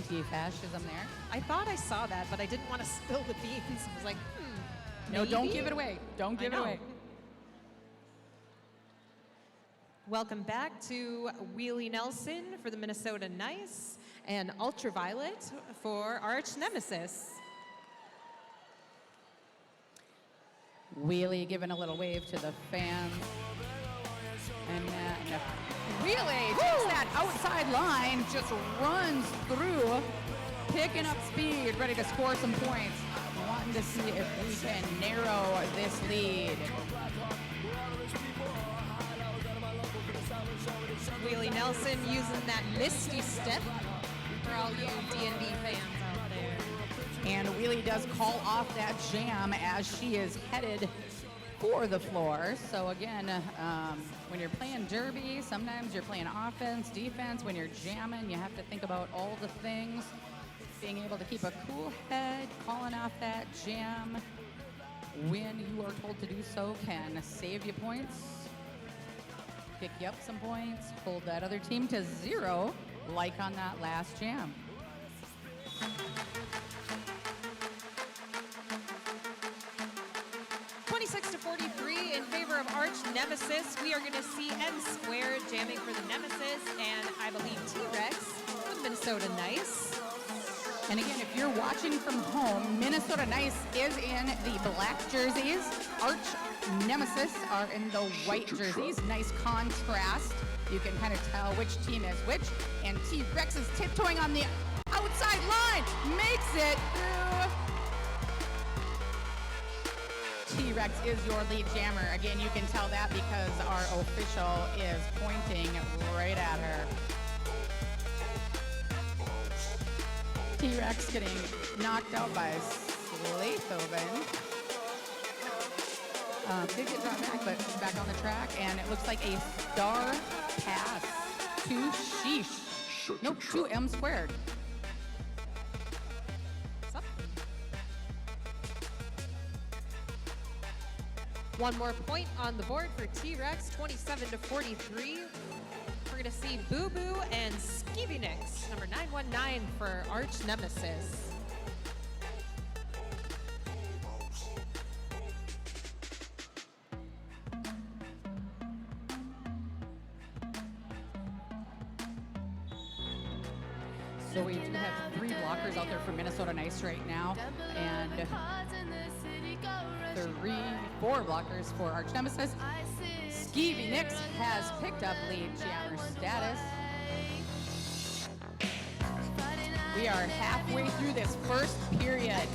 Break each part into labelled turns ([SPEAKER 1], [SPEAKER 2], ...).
[SPEAKER 1] anti-fascism there.
[SPEAKER 2] I thought I saw that, but I didn't want to spill the beans. I was like,
[SPEAKER 1] No,
[SPEAKER 2] maybe?
[SPEAKER 1] don't give it away. Don't give it away.
[SPEAKER 2] Welcome back to Wheelie Nelson for the Minnesota Nice and Ultraviolet for Arch Nemesis.
[SPEAKER 1] Wheelie giving a little wave to the fans. And Wheelie takes that outside line, just runs through, picking up speed, ready to score some points. Wanting to see if we can narrow this lead.
[SPEAKER 2] Wheelie Nelson using that misty step for all you D&D fans out there.
[SPEAKER 1] And Wheelie does call off that jam as she is headed for the floor. So again, when you're playing derby, sometimes you're playing offense, defense. When you're jamming, you have to think about all the things. Being able to keep a cool head, calling off that jam when you are told to do so can save you points, pick you up some points, hold that other team to 0, like on that last jam.
[SPEAKER 2] (26-43) in favor of Arch Nemesis. We are going to see N Squared jamming for the Nemesis, and I believe T-Rex with Minnesota Nice.
[SPEAKER 1] And again, if you're watching from home, Minnesota Nice is in the black jerseys. Arch Nemesis are in the white jerseys. Nice contrast. You can kind of tell which team is which. And T-Rex is tiptoeing on the outside line. Makes it through. T-Rex is your lead jammer. Again, you can tell that because our official is pointing right at her. T-Rex getting knocked out by Slathoven. Did get drawn back, but she's back on the track, and it looks like a star pass to Sheesh. Nope, to M Squared.
[SPEAKER 2] One more point on the board for T-Rex, 27-43. We're going to see Boo Boo and Skeevy Nicks, number 919 for Arch Nemesis.
[SPEAKER 1] So we do have 3 blockers out there for Minnesota Nice right now, and 4 blockers for Arch Nemesis. Skeevy Nicks has picked up lead jammer status. We are halfway through this first period.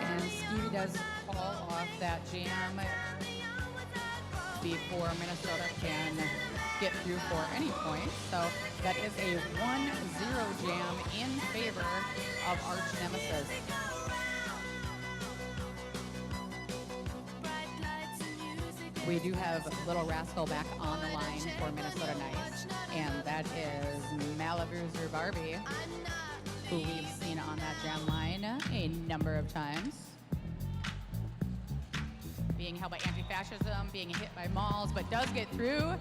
[SPEAKER 1] And Skeevy does call off that jam before Minnesota can get through for any points. So that is a 1-0 jam in favor of Arch Nemesis. We do have Little Rascal back on the line for Minnesota Nice, and that is Malibu's Barbie, who we've seen on that jam line a number of times. Being held by anti-fascism, being hit by malls, but does get through.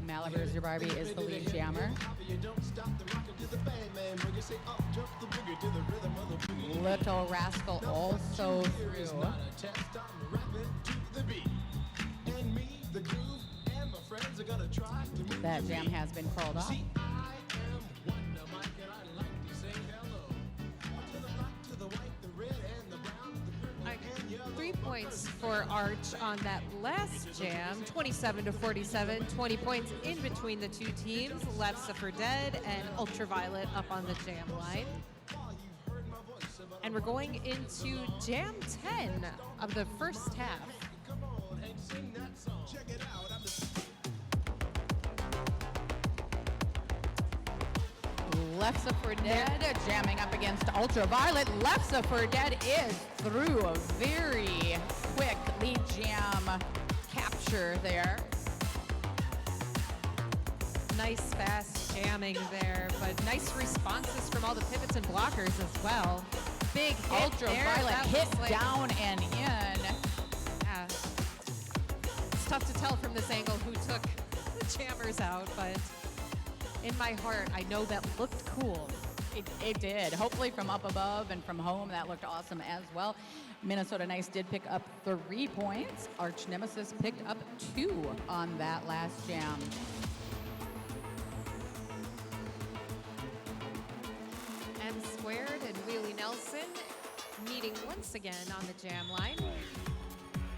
[SPEAKER 1] Malibu's Barbie is the lead jammer. Little Rascal also through. That jam has been called off.
[SPEAKER 2] 3 points for Arch on that last jam, 27-47, 20 points in between the two teams. Lefse for Dead and Ultraviolet up on the jam line. And we're going into jam 10 of the first half.
[SPEAKER 1] Lefse for Dead jamming up against Ultraviolet. Lefse for Dead is through. A very quick lead jam capture there.
[SPEAKER 2] Nice fast jamming there, but nice responses from all the pivots and blockers as well. Big hit
[SPEAKER 1] Ultraviolet
[SPEAKER 2] there.
[SPEAKER 1] hit down and in.
[SPEAKER 2] tough to tell from this angle who took the jammers out, but in my heart, I know that looked cool.
[SPEAKER 1] It did. Hopefully from up above and from home, that looked awesome as well. Minnesota Nice did pick up 3 points. Arch Nemesis picked up 2 on that last jam.
[SPEAKER 2] M Squared and Wheelie Nelson meeting once again on the jam line.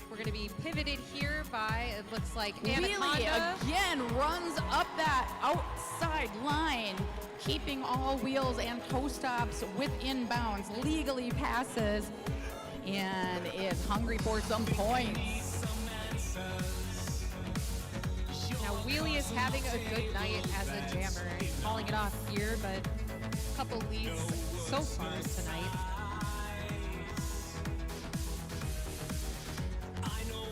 [SPEAKER 2] We're going to be pivoted here by, it looks like, Anaconda.
[SPEAKER 1] Wheelie again runs up that outside line, keeping all wheels and toe stops within bounds, legally passes, and is hungry for some points.
[SPEAKER 2] Now, Wheelie is having a good night as a jammer, calling it off here, but a couple leads so far tonight.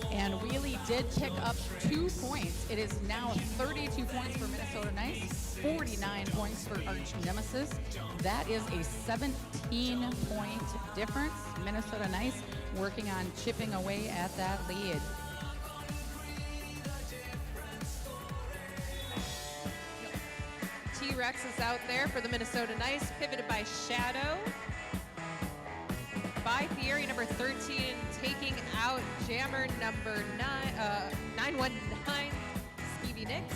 [SPEAKER 1] And Wheelie did pick up 2 points. It is now 32 points for Minnesota Nice, 49 points for Arch Nemesis. That is a 17-point difference. Minnesota Nice working on chipping away at that lead.
[SPEAKER 2] T-Rex is out there for the Minnesota Nice, pivoted by Shadow. By Fieri, number 13, taking out jammer number 919, Skeevy Nix.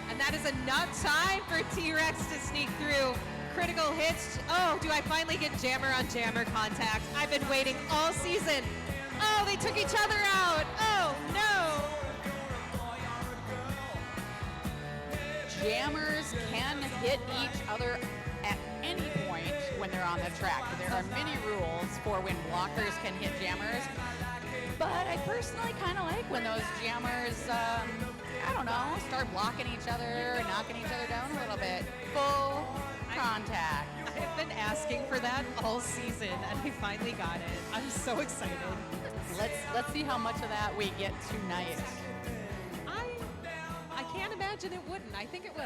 [SPEAKER 2] And that is enough time for T-Rex to sneak through. Critical hits. Oh, do I finally get jammer on jammer contact? I've been waiting all season. Oh, they took each other out. Oh, no.
[SPEAKER 1] Jammers can hit each other at any point when they're on the track. There are many rules for when blockers can hit jammers, but I personally kind of like when those jammers, I don't know, start blocking each other, knocking each other down a little bit. Full contact.
[SPEAKER 2] I've been asking for that all season, and I finally got it. I'm so excited.
[SPEAKER 1] Let's see how much of that we get tonight.
[SPEAKER 2] I can't imagine it wouldn't. I think it will.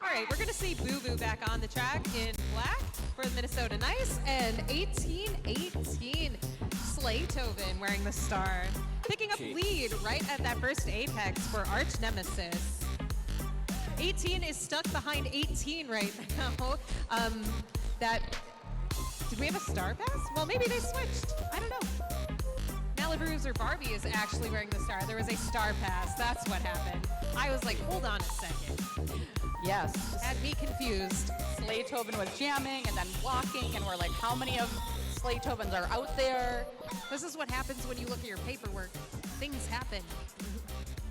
[SPEAKER 2] All right, we're going to see Boo Boo back on the track in black for the Minnesota Nice, and 18-18, Slaytoven wearing the star. Picking up lead right at that first apex for Arch Nemesis. 18 is stuck behind 18 right now. Did we have a star pass? Well, maybe they switched. I don't know. Malibu's or Barbie is actually wearing the star. There was a star pass. That's what happened. I was like, hold on a second.
[SPEAKER 1] Yes.
[SPEAKER 2] Had me confused.
[SPEAKER 1] Slaytoven was jamming and then blocking, and we're like, how many of Slaytovens are out there?
[SPEAKER 2] This is what happens when you look at your paperwork. Things happen.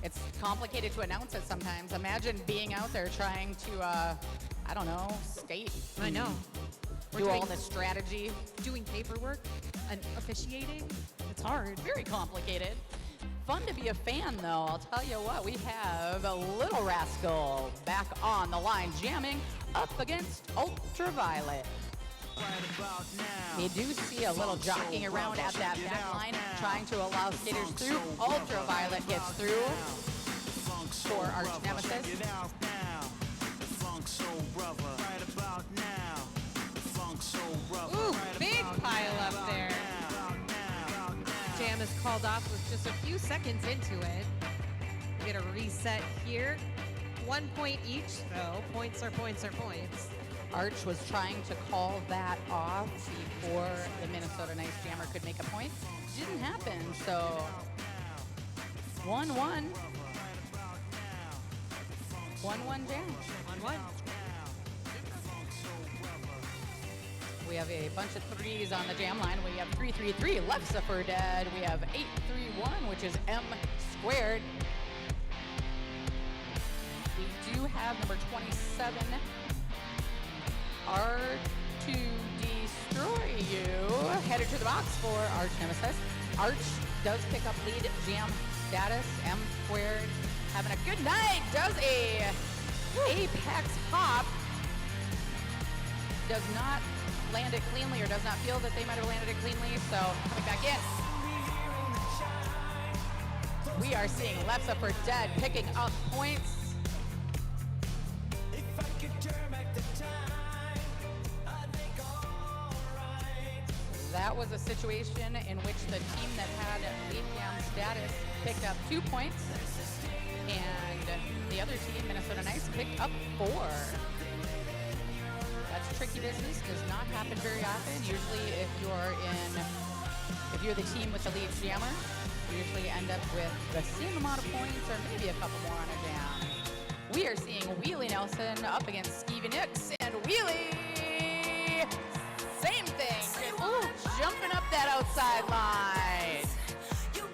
[SPEAKER 1] It's complicated to announce it sometimes. Imagine being out there trying to, I don't know, skate.
[SPEAKER 2] I know.
[SPEAKER 1] Do all the strategy.
[SPEAKER 2] Doing paperwork and officiating. It's hard.
[SPEAKER 1] Very complicated. Fun to be a fan, though. I'll tell you what, we have a Little Rascal back on the line, jamming up against Ultraviolet. We do see a little jockeying around at that back line, trying to allow skaters through. Ultraviolet gets through for Arch Nemesis.
[SPEAKER 2] Ooh, big pile up there. Jam is called off with just a few seconds into it. We get a reset here. 1 point each, though. Points are points are points.
[SPEAKER 1] Arch was trying to call that off before the Minnesota Nice jammer could make a point. Didn't happen, so 1-1. 1-1 jam.
[SPEAKER 2] 1-1.
[SPEAKER 1] We have a bunch of threes on the jam line. We have 3-3-3, Lefsa for dead. We have 8-3-1, which is M squared. We do have number 27, R2 Destroy You, headed to the box for Arch Nemesis. Arch does pick up lead jam status. M squared having a good night, does a apex hop. Does not land it cleanly, or does not feel that they might have landed it cleanly, so coming back in. We are seeing Lefsa for dead picking up points. That was a situation in which the team that had lead jam status picked up 2 points, and the other team, Minnesota Nice, picked up 4. That's tricky business, does not happen very often. Usually if you're the team with the lead jammer, you usually end up with the same amount of points or maybe a couple more on a jam. We are seeing Wheelie Nelson up against Skeevy Nix, and Wheelie, same thing. Ooh, jumping up that outside line.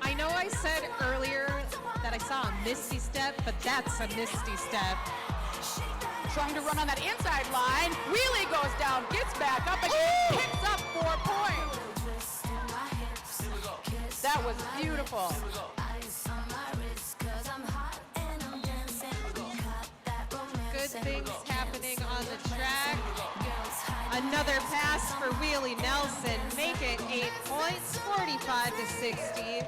[SPEAKER 2] I know I said earlier that I saw a misty step, but that's a misty step.
[SPEAKER 1] Trying to run on that inside line. Wheelie goes down, gets back up again, picks up 4 points. That was beautiful.
[SPEAKER 2] Good things happening on the track. Another pass for Wheelie Nelson. Make it 8 points, 45-60.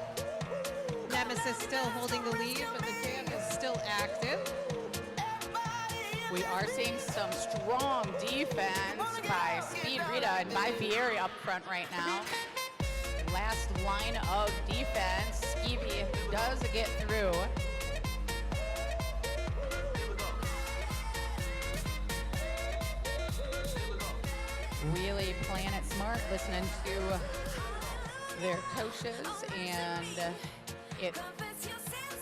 [SPEAKER 2] Nemesis still holding the lead, but the jam is still active.
[SPEAKER 1] We are seeing some strong defense by Speed Rita and by Vieri up front right now. Last line of defense. Skeevy does get through. Really playing it smart, listening to their coaches, and it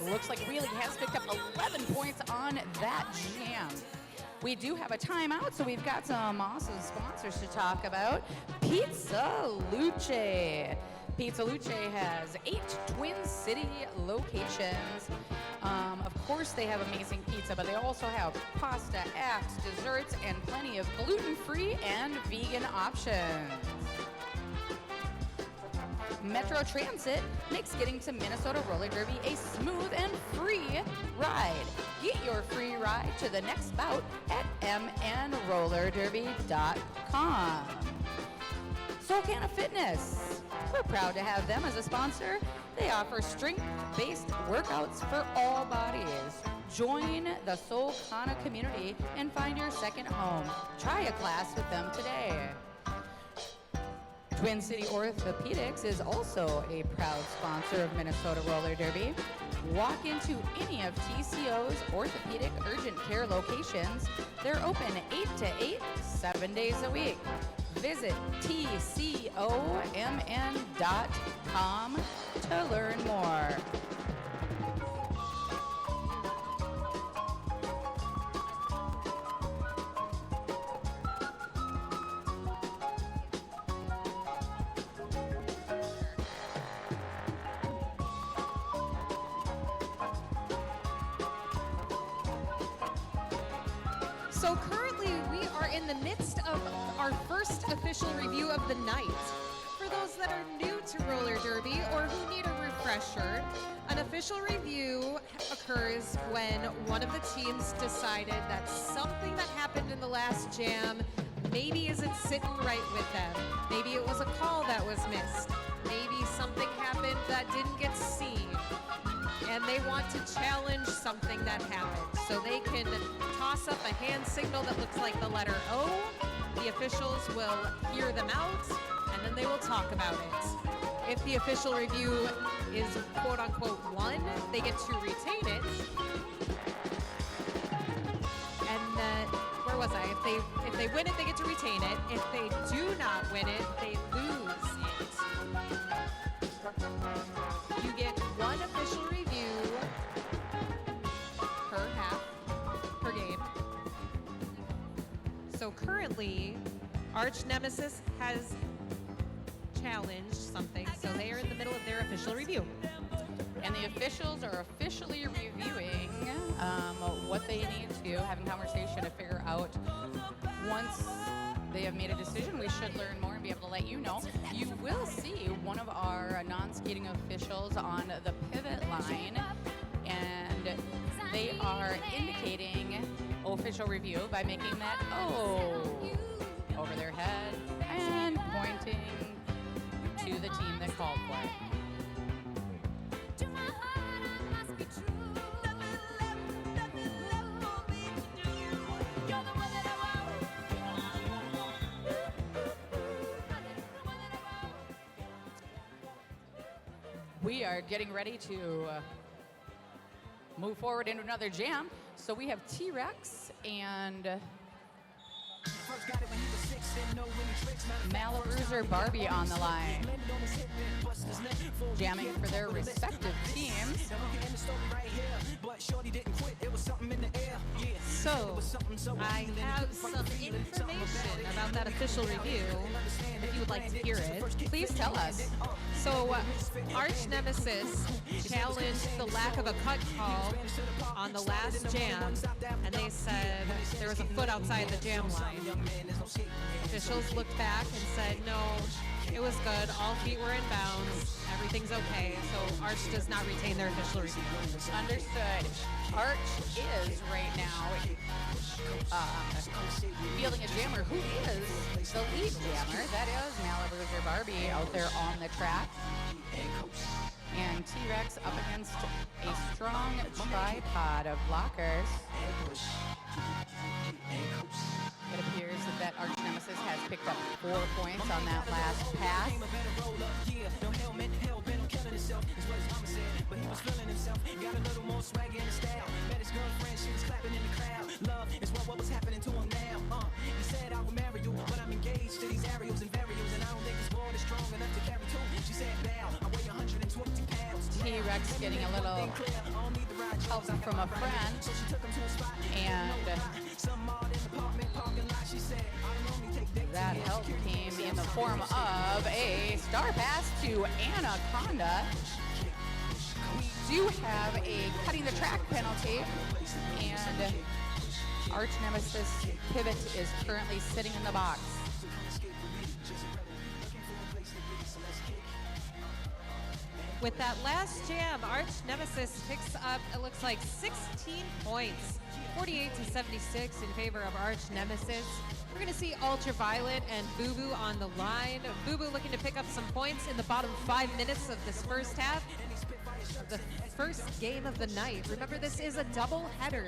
[SPEAKER 1] looks like Wheelie has picked up 11 points on that jam. We do have a timeout, so we've got some awesome sponsors to talk about. Pizza Luce. Pizza Luce has 8 Twin City locations. Of course, they have amazing pizza, but they also have pasta, apps, desserts, and plenty of gluten-free and vegan options. Metro Transit makes getting to Minnesota Roller Derby a smooth and free ride. Get your free ride to the next bout at mnrollerderby.com. Socana Fitness. We're proud to have them as a sponsor. They offer strength-based workouts for all bodies. Join the Socana community and find your second home. Try a class with them today. Twin City Orthopedics is also a proud sponsor of Minnesota Roller Derby. Walk into any of TCO's orthopedic urgent care locations. They're open 8 to 8, 7 days a week. Visit tcomn.com to learn more.
[SPEAKER 2] So currently we are in the midst of our first official review of the night. For those that are new to roller derby or who need a refresher, an official review occurs when one of the teams decided that something that happened in the last jam maybe isn't sitting right with them. Maybe it was a call that was missed. Maybe something happened that didn't get seen. And they want to challenge something that happened. So they can toss up a hand signal that looks like the letter O. The officials will hear them out, and then they will talk about it. If the official review is quote unquote won, they get to retain it. And then, where was I? If they win it, they get to retain it. If they do not win it, they lose it. You get one official review per half, per game. So currently, Arch Nemesis has challenged something, so they are in the middle of their official review.
[SPEAKER 1] And the officials are officially reviewing what they need to, having conversation to figure out. Once they have made a decision, we should learn more and be able to let you know. You will see one of our non-skating officials on the pivot line, and they are indicating official review by making that O over their head and pointing to the team that called for it. We are getting ready to move forward into another jam. So we have T-Rex and Malabruiser Barbie on the line, jamming for their respective teams.
[SPEAKER 2] So, I have some information about that official review, if you would like to hear it.
[SPEAKER 1] Please tell us.
[SPEAKER 2] So, Arch Nemesis challenged the lack of a cut call on the last jam, and they said there was a foot outside the jam line. Officials looked back and said, no, it was good. All feet were in bounds. Everything's okay. So Arch does not retain their official review.
[SPEAKER 1] Understood. Arch is right now fielding a jammer who is the lead jammer. That is Malabruiser Barbie out there on the track. And T-Rex up against a strong tripod of blockers. It appears that Arch Nemesis has picked up 4 points on that last pass. T-Rex getting a little help from a friend, and that help came in the form of a star pass to Anaconda. We do have a cutting the track penalty, and Arch Nemesis pivot is currently sitting in the box.
[SPEAKER 2] With that last jam, Arch Nemesis picks up, it looks like 16 points, 48-76 in favor of Arch Nemesis. We're going to see Ultraviolet and Boo Boo on the line. Boo Boo looking to pick up some points in the bottom 5 minutes of this first half. The first game of the night. Remember, this is a double header.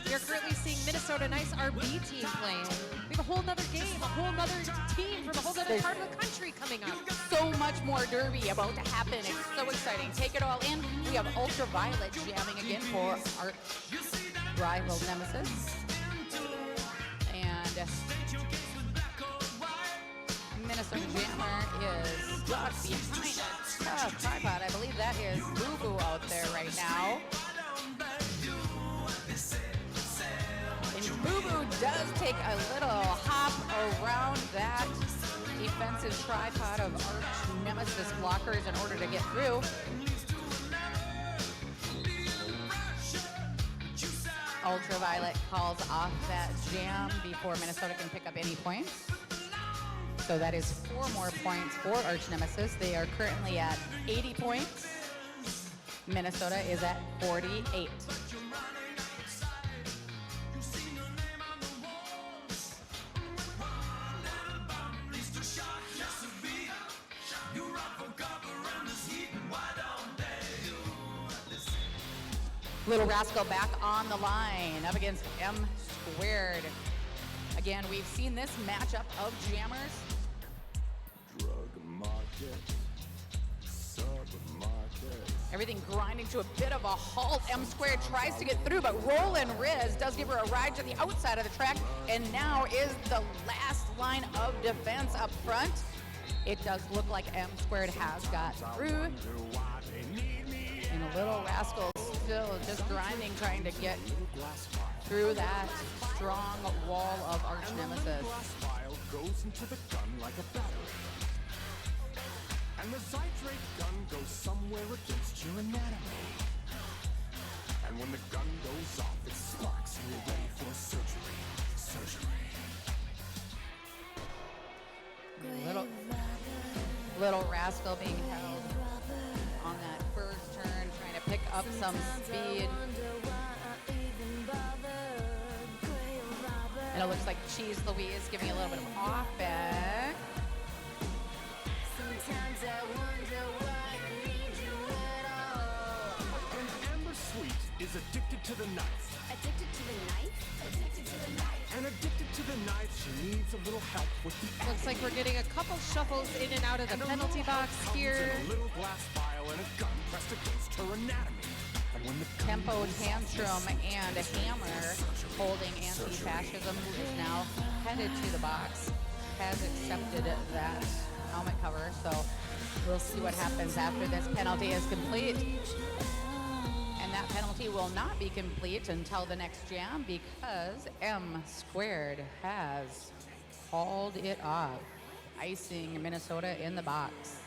[SPEAKER 2] You're currently seeing Minnesota Nice RB team playing. We have a whole nother game, a whole nother team from a whole other part of the country coming up.
[SPEAKER 1] So much more derby about to happen. It's so exciting. Take it all in. We have Ultraviolet jamming again for our rival Nemesis. And Minnesota Jammer is stuck behind a tough tripod. I believe that is Boo Boo out there right now. And Boo Boo does take a little hop around that defensive tripod of Arch Nemesis blockers in order to get through. Ultraviolet calls off that jam before Minnesota can pick up any points. So that is 4 more points for Arch Nemesis. They are currently at 80 points. Minnesota is at 48. Little Rascal back on the line up against M Squared. Again, we've seen this matchup of jammers.
[SPEAKER 3] Drug market, supermarket.
[SPEAKER 1] Everything grinding to a bit of a halt. M Squared tries to get through, but Roland Riz does give her a ride to the outside of the track, and now is the last line of defense up front. It does look like M Squared has got through. And a Little Rascal still just grinding, trying to get through that strong wall of Arch Nemesis.
[SPEAKER 3] Goes into the gun like a battery. And the Zydrate gun goes somewhere against your anatomy. And when the gun goes off, it sparks and you're ready for surgery.
[SPEAKER 1] Little Rascal being held on that first turn, trying to pick up some speed. And it looks like Cheese Louise giving a little bit of off back.
[SPEAKER 3] And Amber Sweet is addicted to the knife.
[SPEAKER 4] Addicted to the knife? Addicted to the knife.
[SPEAKER 3] And addicted to the knife, she needs a little help with the
[SPEAKER 2] Looks like we're getting a couple shuffles in and out of the penalty box here.
[SPEAKER 3] In a little glass vial style and a gun pressed against her anatomy. And when the gun
[SPEAKER 1] Tempo
[SPEAKER 3] goes off,
[SPEAKER 1] Tantrum and a Hammer holding Anti-Fascism, who is now headed to the box, has accepted that helmet cover. So we'll see what happens after this penalty is complete. And that penalty will not be complete until the next jam because M Squared has called it off, icing Minnesota in the box.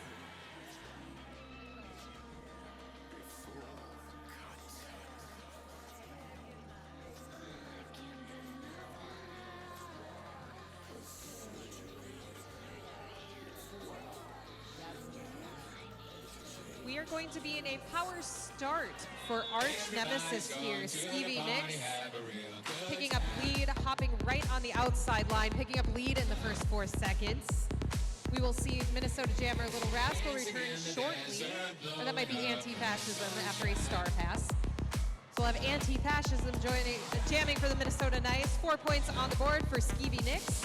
[SPEAKER 2] We are going to be in a power start for Arch Nemesis here. Stevie Nicks picking up lead, hopping right on the outside line, picking up lead in the first 4 seconds. We will see Minnesota Jammer Little Rascal return shortly, and that might be Anti-Fascism after a star pass. So we'll have Anti-Fascism jamming for the Minnesota Knights. 4 points on the board for Stevie Nicks.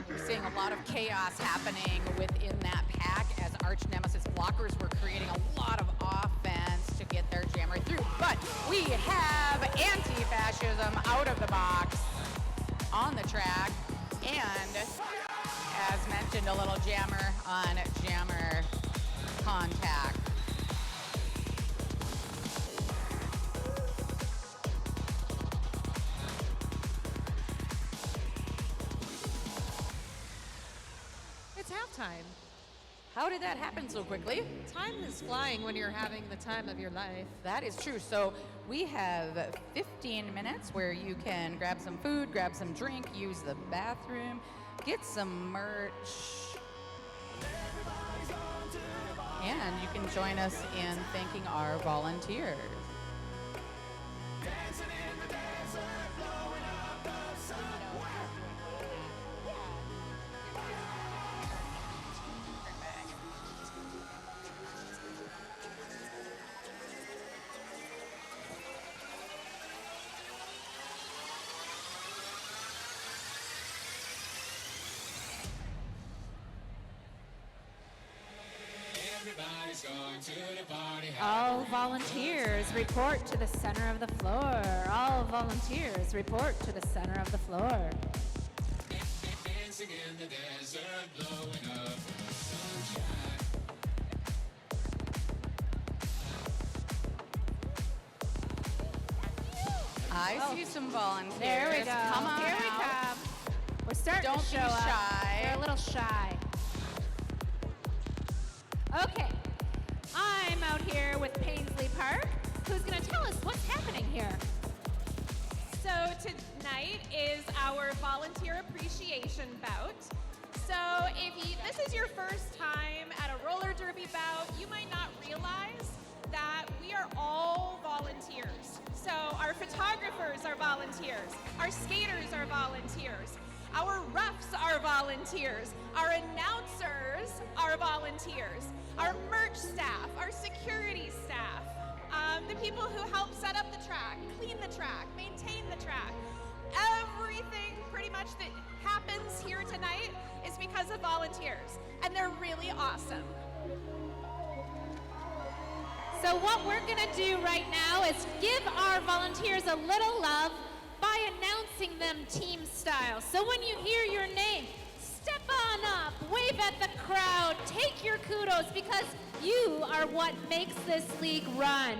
[SPEAKER 1] We're seeing a lot of chaos happening within that pack as Arch Nemesis blockers were creating a lot of offense to get their jammer through. But we have Anti-Fascism out of the box on the track. And as mentioned, a little jammer on jammer contact.
[SPEAKER 2] It's halftime.
[SPEAKER 1] How did that happen so quickly?
[SPEAKER 2] Time is flying when you're having the time of your life.
[SPEAKER 1] That is true. So we have 15 minutes where you can grab some food, grab some drink, use the bathroom, get some merch, and you can join us in thanking our volunteers.
[SPEAKER 5] All volunteers report to the center of the floor. All volunteers report to the center of the floor.
[SPEAKER 6] Dancing in the desert, blowing up the sunshine.
[SPEAKER 1] I see some volunteers.
[SPEAKER 5] There we go.
[SPEAKER 1] Come on
[SPEAKER 5] Here we
[SPEAKER 1] out.
[SPEAKER 5] come. We're starting
[SPEAKER 1] Don't
[SPEAKER 5] to
[SPEAKER 1] be
[SPEAKER 5] show up.
[SPEAKER 1] shy.
[SPEAKER 5] They're a little shy. Okay. I'm out here with Paisley Park, who's going to tell us what's happening here.
[SPEAKER 7] So tonight is our volunteer appreciation bout. So if this is your first time at a roller derby bout, you might not realize that we are all volunteers. So our photographers are volunteers, our skaters are volunteers, our roughs are volunteers, our announcers are volunteers, our merch staff, our security staff, the people who help set up the track, clean the track, maintain the track. Everything pretty much that happens here tonight is because of volunteers, and they're really awesome.
[SPEAKER 5] So what we're going to do right now is give our volunteers a little love by announcing them team style. So when you hear your name, step on up, wave at the crowd, take your kudos because you are what makes this league run.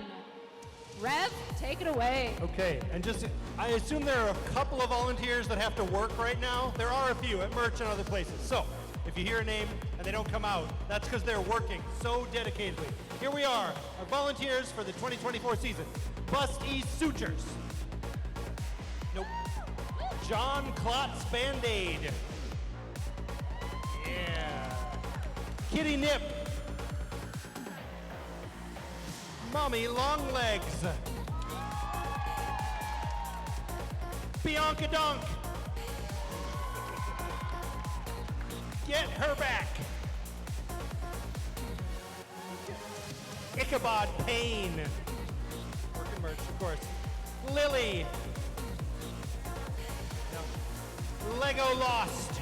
[SPEAKER 5] Rev, take it away.
[SPEAKER 8] Okay, and just, I assume there are a couple of volunteers that have to work right now. There are a few at merch and other places. So, if you hear a name and they don't come out, that's because they're working so dedicatedly. Here we are, our volunteers for the 2024 season. Bust E Sutures. Nope. John Klotz Band-Aid. Yeah. Kitty Nip. Mommy Long Legs. Bianca Dunk. Get her back. Ichabod Payne. Working merch, of course. Lily. No. Lego Lost.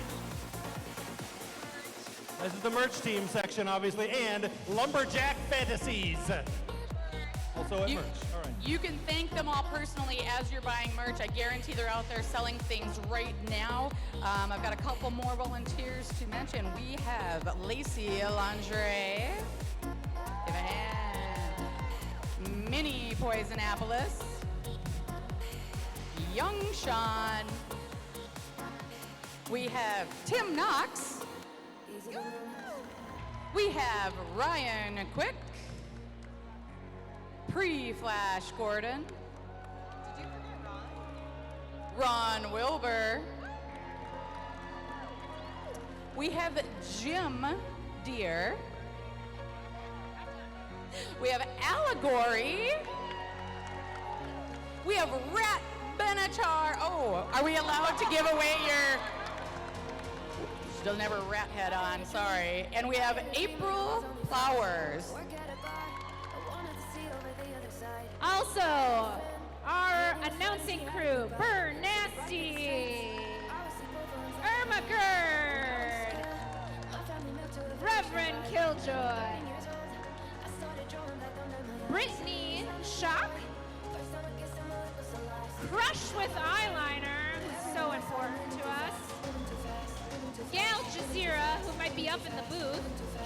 [SPEAKER 8] This is the merch team section. Fiction, obviously, and Lumberjack Fantasies. Also at
[SPEAKER 1] You,
[SPEAKER 8] merch. All right.
[SPEAKER 1] you can thank them all personally as you're buying merch. I guarantee they're out there selling things right now. I've got a couple more volunteers to mention. We have Lacey Lingerie. Give a hand. Minnie Poisonopolis. Young Sean. We have Tim Knox. We have Ryan Quick. Pre-Flash Gordon.
[SPEAKER 2] Did you forget
[SPEAKER 1] Ron Wilbur. We have Jim Deere. We have Allegory. We have Rat Benachar. Oh, are we allowed to give away your... She doesn't have her rat head on, sorry. And we have April Flowers.
[SPEAKER 5] Also, our announcing crew, Burr Nasty, Irma Gerd, Reverend Killjoy, Brittany Shock, Crush with Eyeliner, who's so important to us, Gail Jazeera, who might be up in the booth.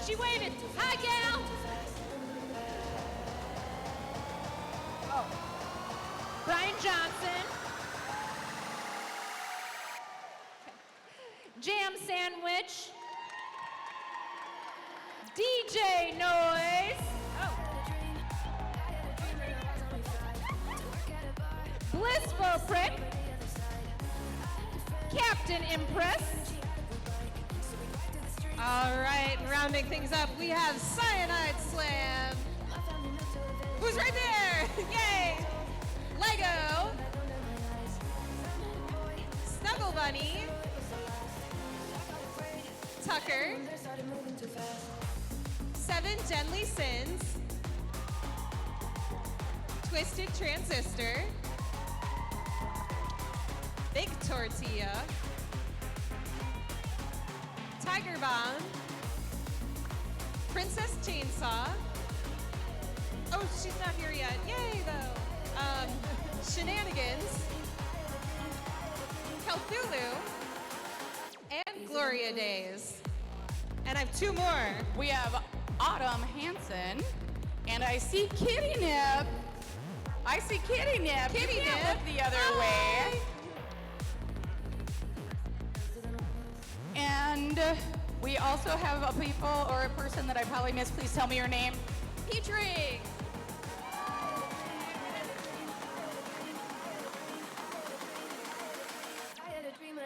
[SPEAKER 5] She waved. Hi, Gail. Brian Johnson. Jam Sandwich. DJ Noise. Blissful Prick. Captain Impress.
[SPEAKER 2] All right, and rounding things up, we have Cyanide Slam. Who's right there? Yay! Lego. Snuggle Bunny. Tucker. 7 Deadly Sins. Twisted Transistor. Big Tortilla. Tiger Bomb. Princess Chainsaw. Oh, she's not here yet. Yay, though. Shenanigans. Cthulhu. And Gloria Days. And I have 2 more.
[SPEAKER 1] We have Autumn Hansen. And I see Kitty Nip. I see Kitty Nip.
[SPEAKER 2] Kitty
[SPEAKER 1] You can't
[SPEAKER 2] Nip.
[SPEAKER 1] look the other
[SPEAKER 2] Hi.
[SPEAKER 1] way. And we also have a people or a person that I probably missed. Please tell me your name.
[SPEAKER 2] Petrie.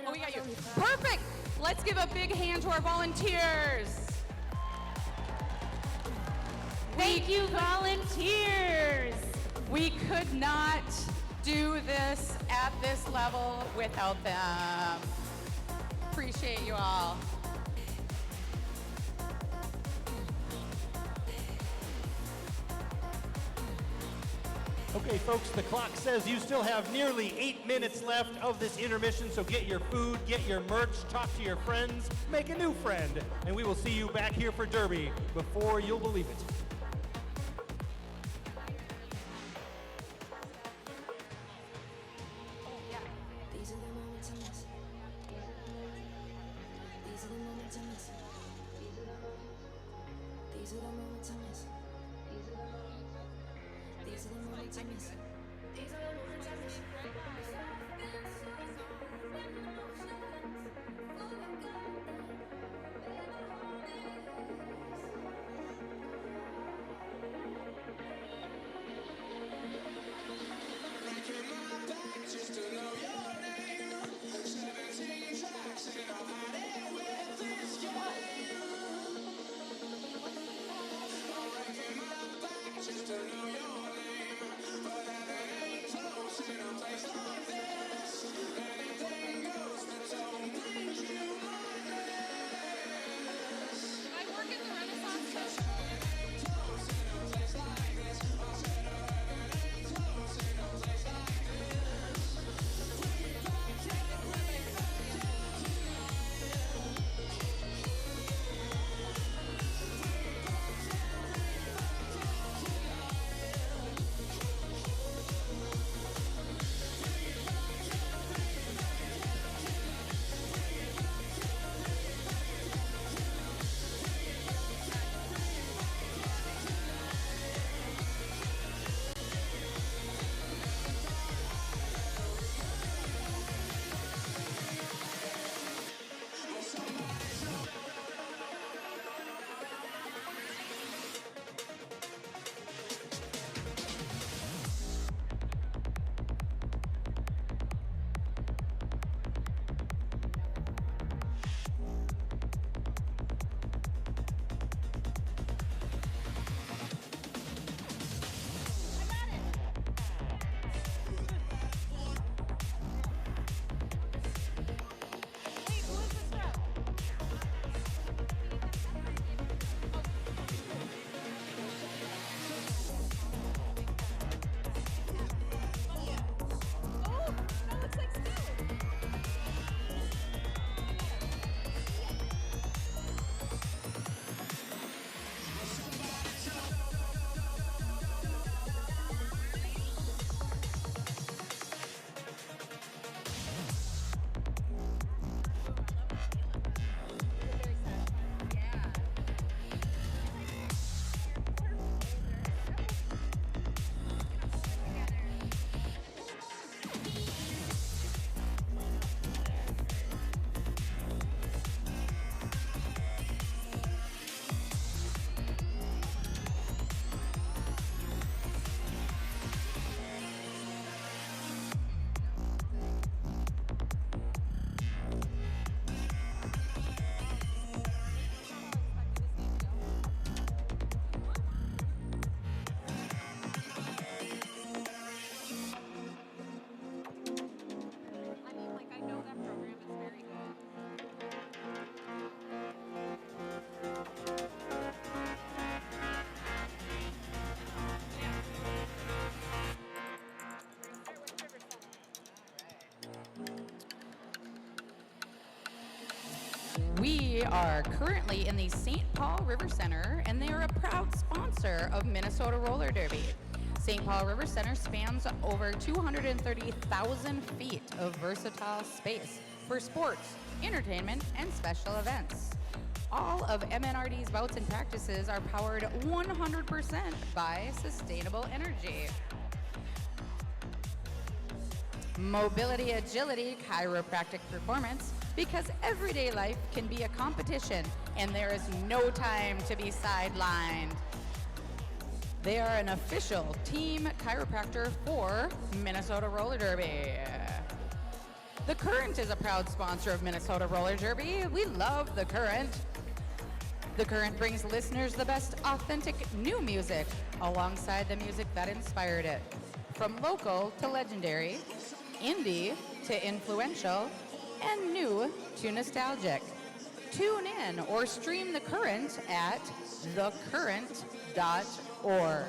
[SPEAKER 1] Oh, we got you. Perfect. Let's give a big hand to our volunteers.
[SPEAKER 5] Thank you, volunteers.
[SPEAKER 1] We could not do this at this level without them. Appreciate you all.
[SPEAKER 8] Okay, folks, the clock says you still have nearly 8 minutes left of this intermission, so get your food, get your merch, talk to your friends, make a new friend, and we will see you back here for Derby before you'll believe it.
[SPEAKER 4] These are the moments I miss. These are the moments I miss. These are the moments I miss. These are the moments I miss. These are the moments I miss.
[SPEAKER 6] Just to know your name. 17 tracks and I've had it with this game. I'm breaking my back just to know your name. But heaven ain't close in a place like this. Anything goes, the tone brings you my
[SPEAKER 1] We are currently in the St. Paul River Center, and they are a proud sponsor of Minnesota Roller Derby. St. Paul River Center spans over 230,000 feet of versatile space for sports, entertainment, and special events. All of MNRD's bouts and practices are powered 100% by sustainable energy. Mobility, agility, chiropractic performance, because everyday life can be a competition and there is no time to be sidelined. They are an official team chiropractor for Minnesota Roller Derby. The Current is a proud sponsor of Minnesota Roller Derby. We love The Current. The Current brings listeners the best authentic new music alongside the music that inspired it. From local to legendary, indie to influential, and new to nostalgic. Tune in or stream The Current at thecurrent.org.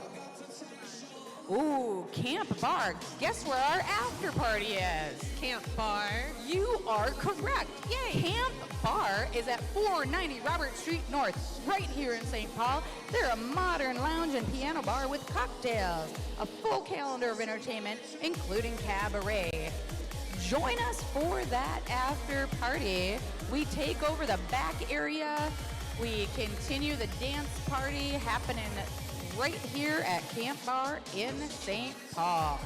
[SPEAKER 1] Ooh, Camp Bar. Guess where our after party is?
[SPEAKER 2] Camp Bar.
[SPEAKER 1] You are correct. Yay! Camp Bar is at 490 Robert Street North, right here in St. Paul. They're a modern lounge and piano bar with cocktails, a full calendar of entertainment, including cabaret. Join us for that after party. We take over the back area. We continue the dance party happening right here at Camp Bar in St. Paul.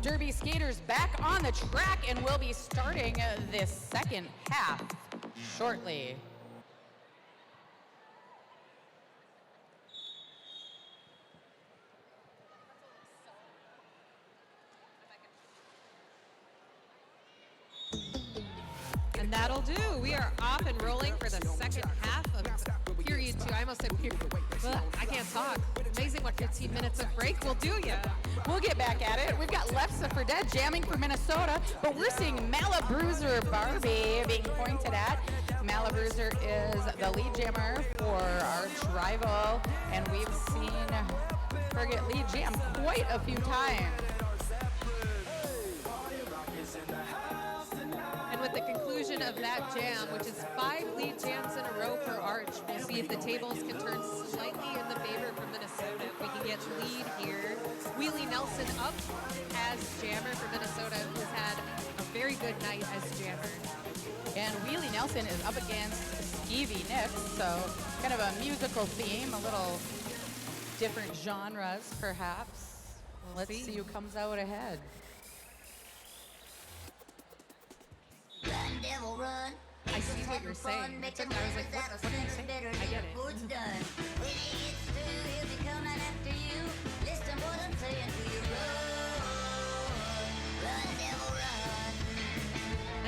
[SPEAKER 1] Derby skaters back on the track, and we'll be starting this second half shortly.
[SPEAKER 2] And And that'll do. We are off and rolling for the second half of period 2. I almost said period. Ugh, I can't talk. Amazing what 15 minutes of break will do ya.
[SPEAKER 1] We'll get back at it. We've got Lefsa for Dead jamming for Minnesota, but we're seeing Malabruiser Barbie being pointed at. Malabruiser is the lead jammer for arch rival, and we've seen her get lead jam quite a few times.
[SPEAKER 2] And with the conclusion of that jam, which is 5 lead jams in a row for Arch, we'll see if the tables can turn slightly in the favor for Minnesota. If we can get lead here. Wheelie Nelson up as jammer for Minnesota, who's had a very good night as jammer.
[SPEAKER 1] And Wheelie Nelson is up against Stevie Nicks, so kind of a musical theme, a little different genres perhaps. Let's see who comes out ahead.
[SPEAKER 9] Run, devil, run.
[SPEAKER 2] I see what you're saying. I was like, what are you saying? I get it.
[SPEAKER 9] When he gets through, he'll be coming after you. Listen what I'm saying to you. Run, devil, run.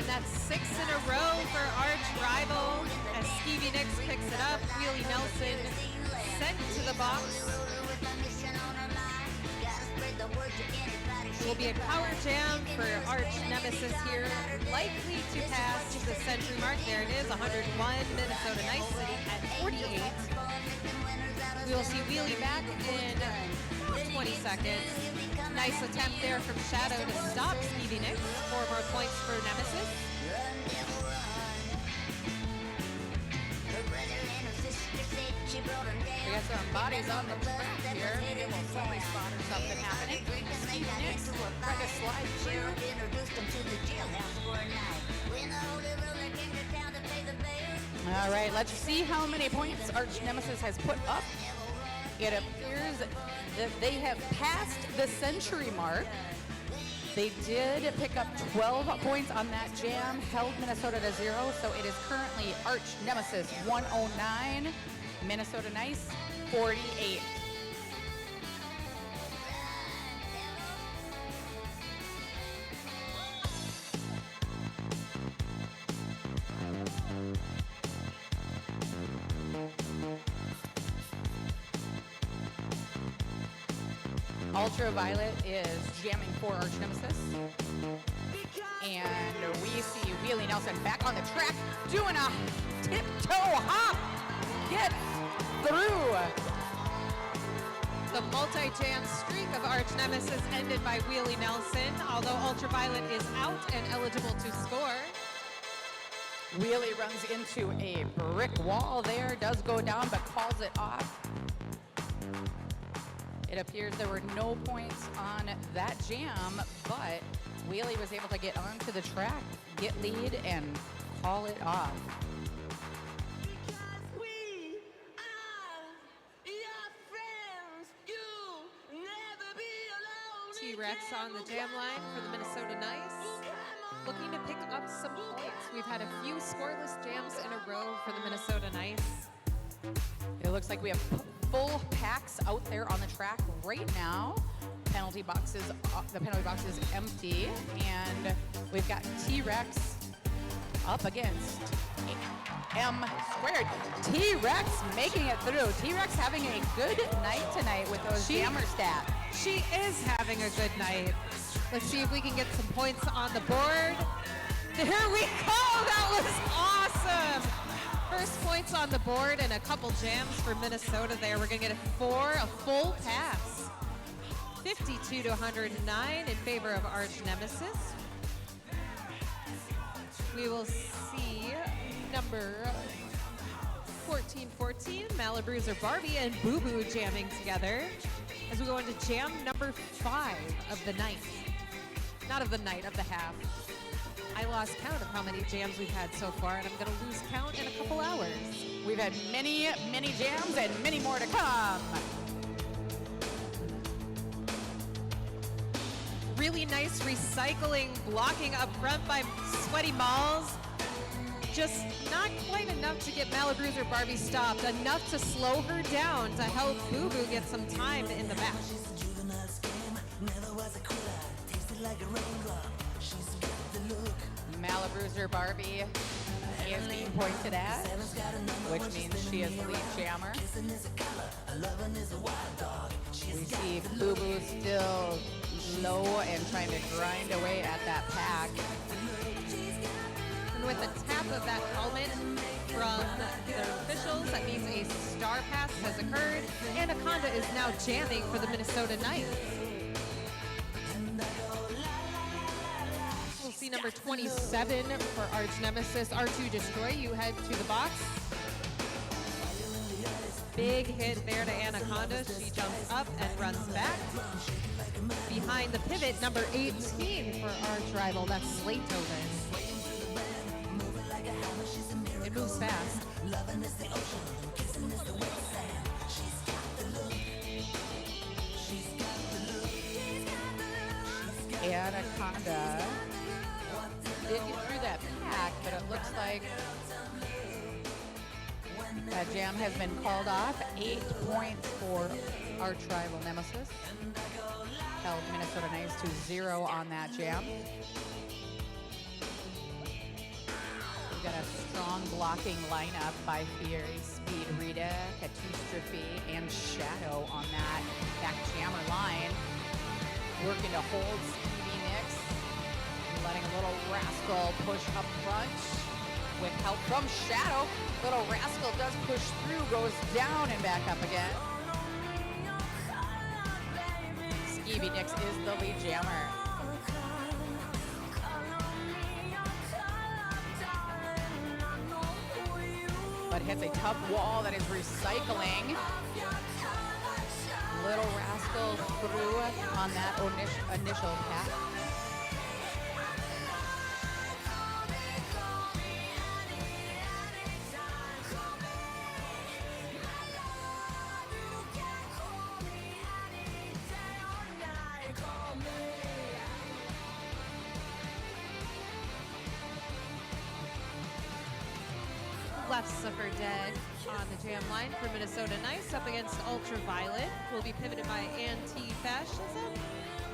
[SPEAKER 2] And that's 6 in a row for Arch rival as Stevie Nicks picks it up. Wheelie Nelson sent to the box. Will be a power jam for Arch Nemesis here, likely to pass the century mark. There it is, 101, Minnesota Nice sitting at 48. We will see Wheelie back in 20 seconds. Nice attempt there from Shadow to stop Stevie Nicks. 4 more points for Nemesis.
[SPEAKER 1] We got some bodies on the track here. Maybe a little selfie spot or something happening. Stevie Nicks trying to slide through. All right, let's see how many points Arch Nemesis has put up. It appears that they have passed the century mark. They did pick up 12 points on that jam, held Minnesota to 0, so it is currently Arch Nemesis 109, Minnesota Nice 48. Ultraviolet is jamming for Arch Nemesis. And we see Wheelie Nelson back on the track doing a tiptoe hop. Gets through.
[SPEAKER 2] The multi-jam streak of Arch Nemesis ended by Wheelie Nelson, although Ultraviolet is out and eligible to score.
[SPEAKER 1] Wheelie runs into a brick wall there, does go down but calls it off. It appears there were no points on that jam, but Wheelie was able to get onto the track, get lead, and call it off.
[SPEAKER 2] T-Rex on the jam line for the Minnesota Nice. Looking to pick up some points. We've had a few scoreless jams in a row for the Minnesota Nice.
[SPEAKER 1] It looks like we have full packs out there on the track right now. The penalty box is empty, and we've got T-Rex up against M squared. T-Rex making it through. T-Rex having a good night tonight with those jammer stats.
[SPEAKER 2] She is having a good night. Let's see if we can get some points on the board. There we go. That was awesome. First points on the board and a couple jams for Minnesota there. We're going to get a full pass. 52 to 109 in favor of Arch Nemesis. We will see number 1414, Malabruiser Barbie and Boo Boo jamming together as we go into jam number 5 of the night. Not of the night, of the half. I lost count of how many jams we've had so far, and I'm going to lose count in a couple hours.
[SPEAKER 1] We've had many, many jams and many more to come.
[SPEAKER 2] Really nice recycling, blocking up front by Sweaty Malls. Just not quite enough to get Malabruiser Barbie stopped, enough to slow her down to help Boo Boo get some time in the match.
[SPEAKER 10] Never was a quitter, tasted like a raindrop. She's
[SPEAKER 1] Malabruiser Barbie is being pointed at, which means she is the lead jammer. We see Boo Boo still low and trying to grind away at that pack.
[SPEAKER 2] And with the tap of that helmet from the officials, that means a star pass has occurred. Anaconda is now jamming for the Minnesota Knights. We'll see number 27 for Arch Nemesis, R2 Destroy. You head to the box. Big hit there to Anaconda. She jumps up and runs back. Behind the pivot, number 18 for Arch Rival. That's Slaytoven. It moves fast.
[SPEAKER 1] Anaconda did get through that pack, but it looks like that jam has been called off. 8 points for Arch Rival Nemesis. Held Minnesota Knights to 0 on that jam. We've got a strong blocking lineup by Fury, Speed, Rita, Catastrophe, and Shadow on that back jammer line. Working to hold Stevie Nicks. Letting a Little Rascal push up front with help from Shadow. Little Rascal does push through, goes down and back up again. Stevie Nicks is the lead jammer. But hits a tough wall that is recycling. Little Rascal through on that initial pack.
[SPEAKER 2] Left Suffer Dead on the jam line for Minnesota Knights up against Ultraviolet. Will be pivoted by Anti-Fascism.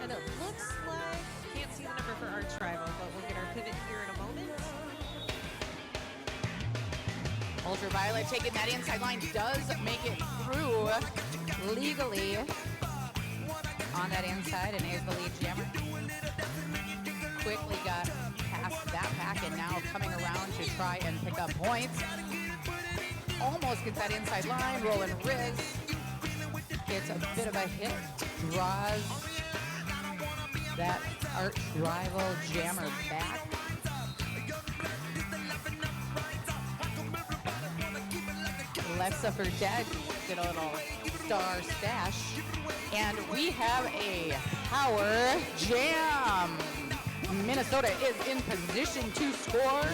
[SPEAKER 2] And it looks like, can't see the number for Arch Rival, but we'll get our pivot here in a moment.
[SPEAKER 1] Ultraviolet taking that inside line, does make it through legally on that inside and is the lead jammer. Quickly got past that pack and now coming around to try and pick up points. Almost gets that inside line, rolling Riz. Gets a bit of a hit, draws that Arch Rival jammer back. Left Suffer Dead did a little star stash. And we have a power jam. Minnesota is in position to score.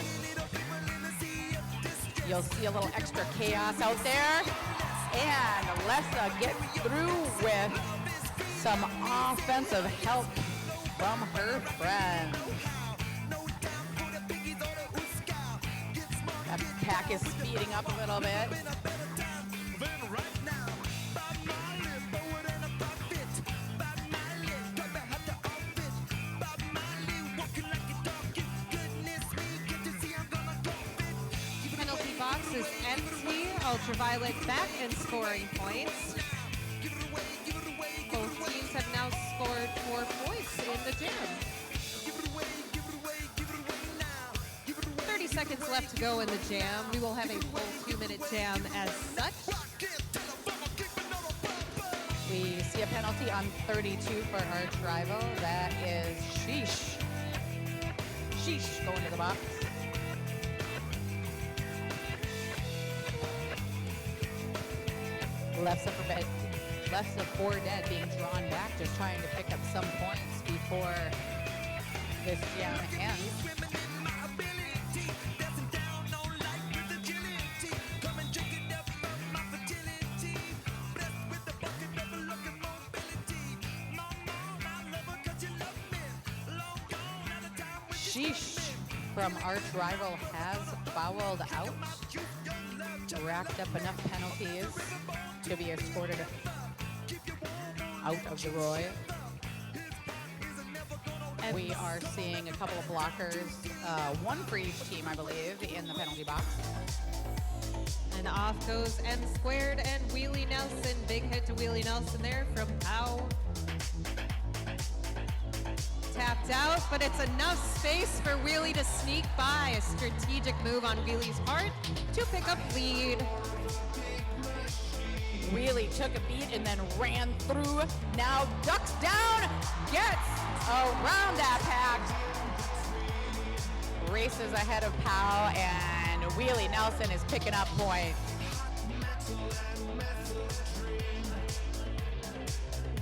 [SPEAKER 1] You'll see a little extra chaos out there. And Lessa gets through with some offensive help from her friends. That pack is speeding up a little bit.
[SPEAKER 2] Penalty box is empty. Ultraviolet back and scoring points. Both teams have now scored 4 points in the jam. 30 seconds left to go in the jam. We will have a full 2-minute jam as such.
[SPEAKER 1] We see a penalty on 32 for Arch Rival. That is Sheesh. Sheesh going to the box. Left of 4 dead being drawn back, just trying to pick up some points before this jam ends. Sheesh from Arch Rival has fouled out. Racked up enough penalties to be escorted out of the Roy.
[SPEAKER 2] And
[SPEAKER 1] We are seeing a couple of blockers, one for each team, I believe, in the penalty box.
[SPEAKER 2] And off goes N squared and Wheelie Nelson. Big hit to Wheelie Nelson there from Powell. Tapped out, but it's enough space for Wheelie to sneak by. A strategic move on Wheelie's part to pick up lead.
[SPEAKER 1] Wheelie took a beat and then ran through. Now ducks down, gets around that pack. Races ahead of Powell, and Wheelie Nelson is picking up points.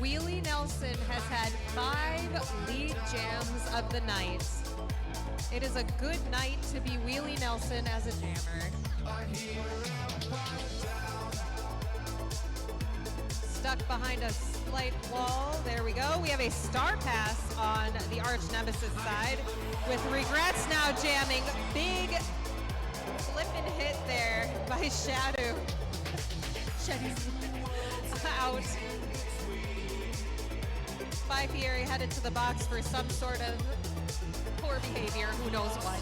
[SPEAKER 2] Wheelie Nelson has had 5 lead jams of the night. It is a good night to be Wheelie Nelson as a jammer. Stuck behind a slight wall. There we go. We have a star pass on the Arch Nemesis side with Regrets now jamming. Big flippin' hit there by Shadow. Shadow's out. Spy Fieri headed to the box for some sort of poor behavior, who knows what.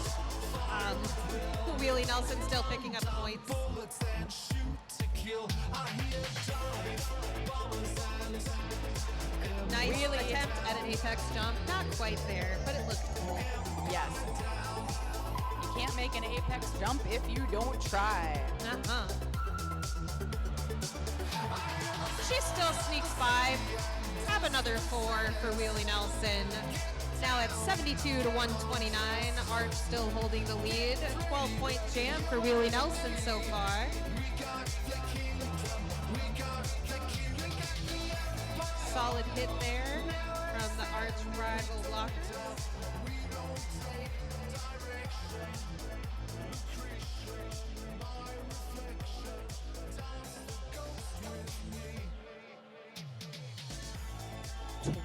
[SPEAKER 2] Wheelie Nelson still picking up points. Nice attempt at an apex jump. Not quite there, but it looked cool.
[SPEAKER 1] Yes. You can't make an apex jump if you don't try.
[SPEAKER 2] Uh-huh. She still sneaks by. Have another 4 for Wheelie Nelson. Now at 72 to 129. Arch still holding the lead. 12-point jam for Wheelie Nelson so far. Solid hit there from the Arch rival blocker.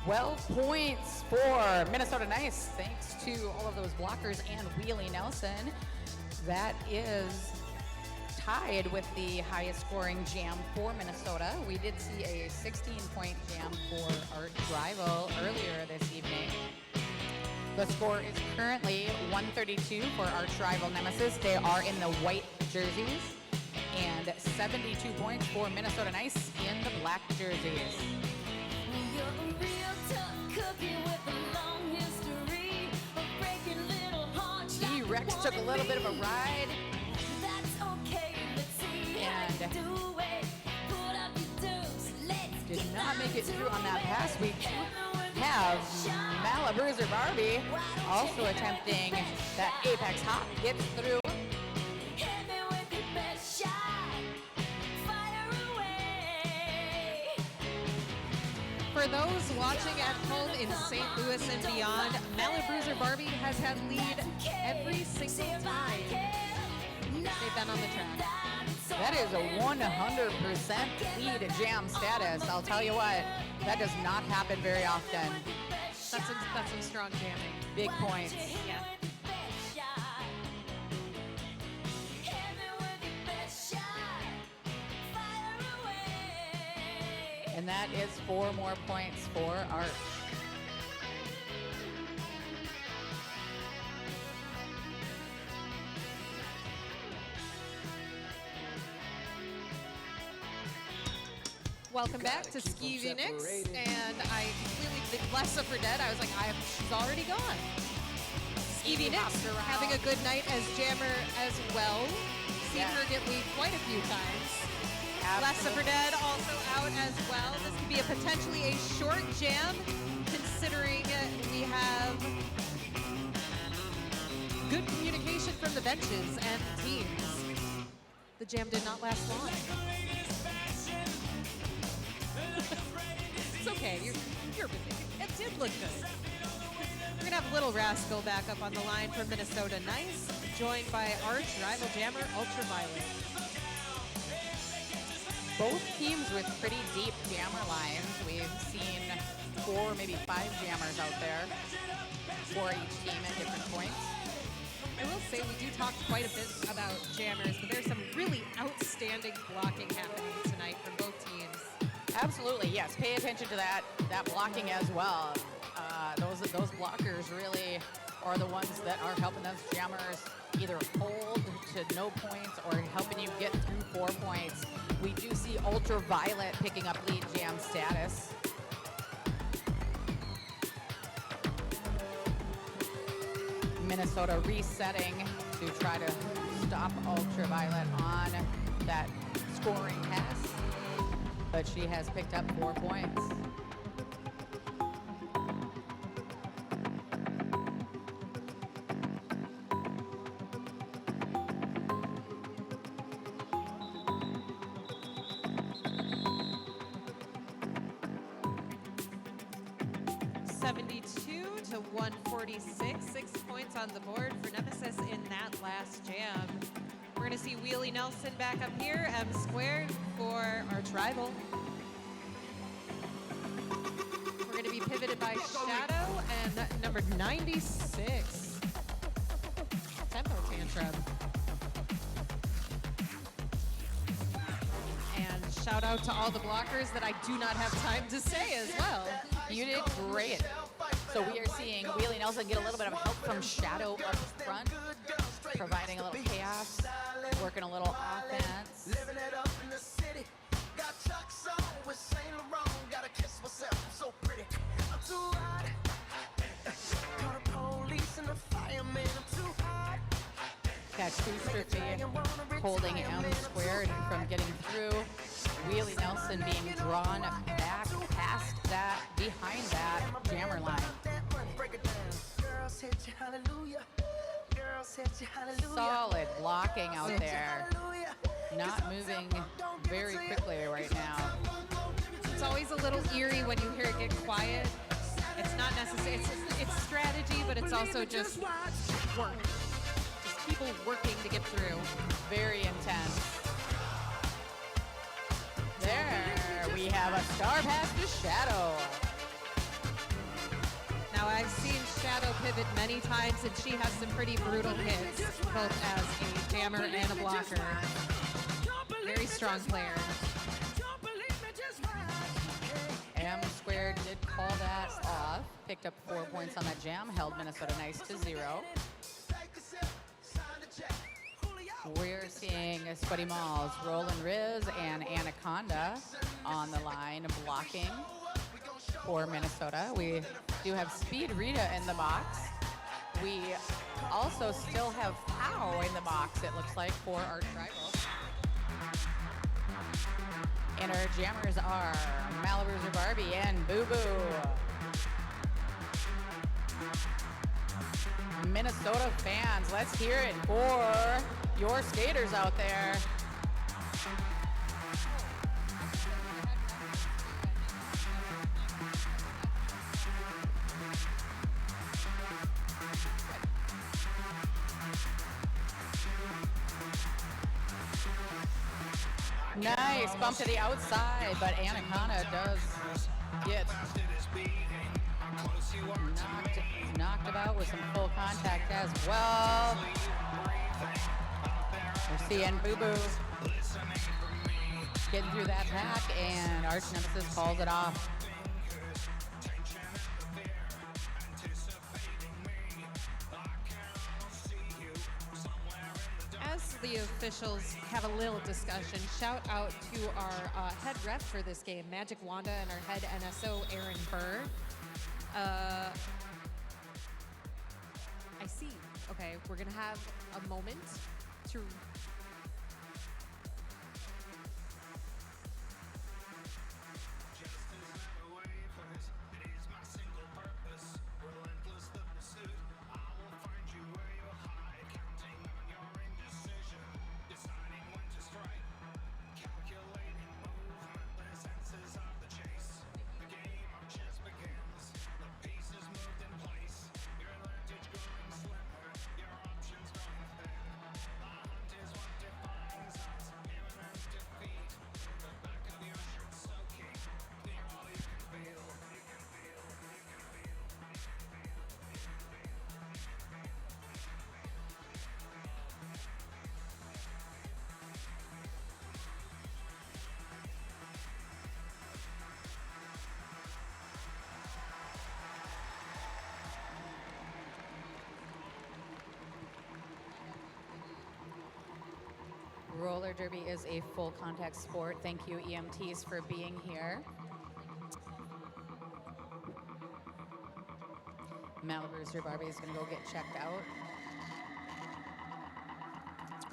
[SPEAKER 1] $12 points for Minnesota Nice, thanks to all of those blockers and Wheelie Nelson. That is tied with the highest scoring jam for Minnesota. We did see a 16-point jam for Arch rival earlier this evening. The score is currently 132 for Arch rival Nemesis. They are in the white jerseys, and 72 points for Minnesota Nice in the black jerseys. T-Rex took a little bit of a ride and did not make it through on that pass. We have Malabruiser Barbie also attempting that apex hop, gets through.
[SPEAKER 2] For those watching at home in St. Louis and beyond, Malabruiser Barbie has had lead every single time they've been on the track.
[SPEAKER 1] That is a 100% lead jam status. I'll tell you what, that does not happen very often.
[SPEAKER 2] That's some strong jamming.
[SPEAKER 1] Big points.
[SPEAKER 2] Yeah.
[SPEAKER 1] And that is 4 more points for Arch.
[SPEAKER 2] Welcome back to Skeevy Nix, and I completely did Lessa for dead. I was like, she's already gone. Skeevy Nix having a good night as jammer as well. Seen her get lead quite a few times. Lessa for dead also out as well. This could be potentially a short jam, considering we have good communication from the benches and the teams. The jam did not last long. It's okay. You're busy. It did look good. We're gonna have Little Rascal back up on the line from Minnesota Nice, joined by Arch rival jammer Ultraviolet.
[SPEAKER 1] Both teams with pretty deep jammer lines. We've seen 4, maybe 5 jammers out there for each team at different points.
[SPEAKER 2] I will say we do talk quite a bit about jammers, but there's some really outstanding blocking happening tonight from both teams.
[SPEAKER 1] Absolutely, yes. Pay attention to that blocking as well. those blockers really are the ones that are helping those jammers either hold to no points or helping you get through 4 points. We do see Ultraviolet picking up lead jam status. Minnesota resetting to try to stop Ultraviolet on that scoring pass, but she has picked up 4 points.
[SPEAKER 2] To 146, 6 points on the board for Nemesis in that last jam. We're going to see Wheelie Nelson back up here, M squared for our tribal. We're going to be pivoted by Shadow and number 96, Tempo Tantrum. And shout out to all the blockers that I do not have time to say as well.
[SPEAKER 1] You did great. So we are seeing Wheelie Nelson get a little bit of help from Shadow up front, providing a little chaos, working a little offense.
[SPEAKER 6] Living it up in the city. Got Chuck's on with Saint Laurent. Gotta kiss myself, I'm so pretty. I'm too hot. Call the police and the fireman. I'm too hot.
[SPEAKER 1] Catch Booster holding M squared from getting through. Wheelie Nelson being drawn back past that, behind that jammer line. Solid blocking out there. Not moving very quickly right now.
[SPEAKER 2] It's always a little eerie when you hear it get quiet. It's not necessary. It's strategy, but it's also just work. Just people working to get through.
[SPEAKER 1] Very intense. There, we have a star pass to Shadow.
[SPEAKER 2] Now, I've seen Shadow pivot many times, and she has some pretty brutal hits, both as a jammer and a blocker. Very strong player.
[SPEAKER 1] M squared did call that off. Picked up 4 points on that jam, held Minnesota nice to 0. We're seeing Sweaty Malls, Roland Riz, and Anaconda on the line blocking for Minnesota. We do have Speed Rita in the box. We also still have Pow in the box, it looks like, for our tribal. And our jammers are Malibu's Barbie and Boo Boo. Minnesota fans, let's hear it for your skaters out there. Nice bump to the outside, but Anaconda does get knocked about with some full contact as well. We're seeing Boo Boo getting through that pack, and Arch Nemesis calls it off.
[SPEAKER 2] As the officials have a little discussion, shout out to our head ref for this game, Magic Wanda, and our head NSO, Aaron Burr. I see. Okay, we're gonna have a moment to
[SPEAKER 1] roller derby is a full contact sport. Thank you, EMTs, for being here. Malibu's Barbie is going to go get checked out.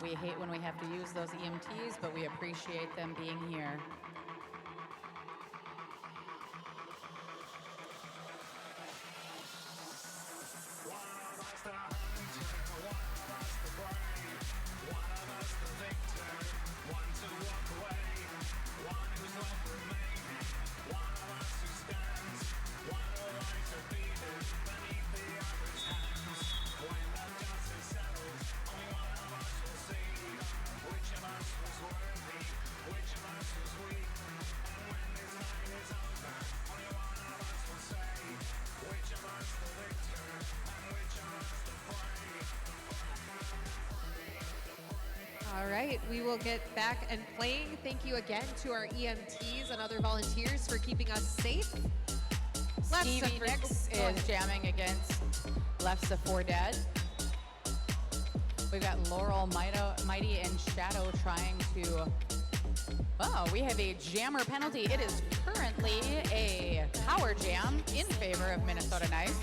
[SPEAKER 1] We hate when we have to use those EMTs, but we appreciate them being here.
[SPEAKER 2] All right, we will get back and playing. Thank you again to our EMTs and other volunteers for keeping us safe.
[SPEAKER 1] Stevie Nicks is jamming against Lefse 4 Dead. We've got Laurel, Mighty, and Shadow trying to... Oh, we have a jammer penalty. It is currently a power jam in favor of Minnesota Nice.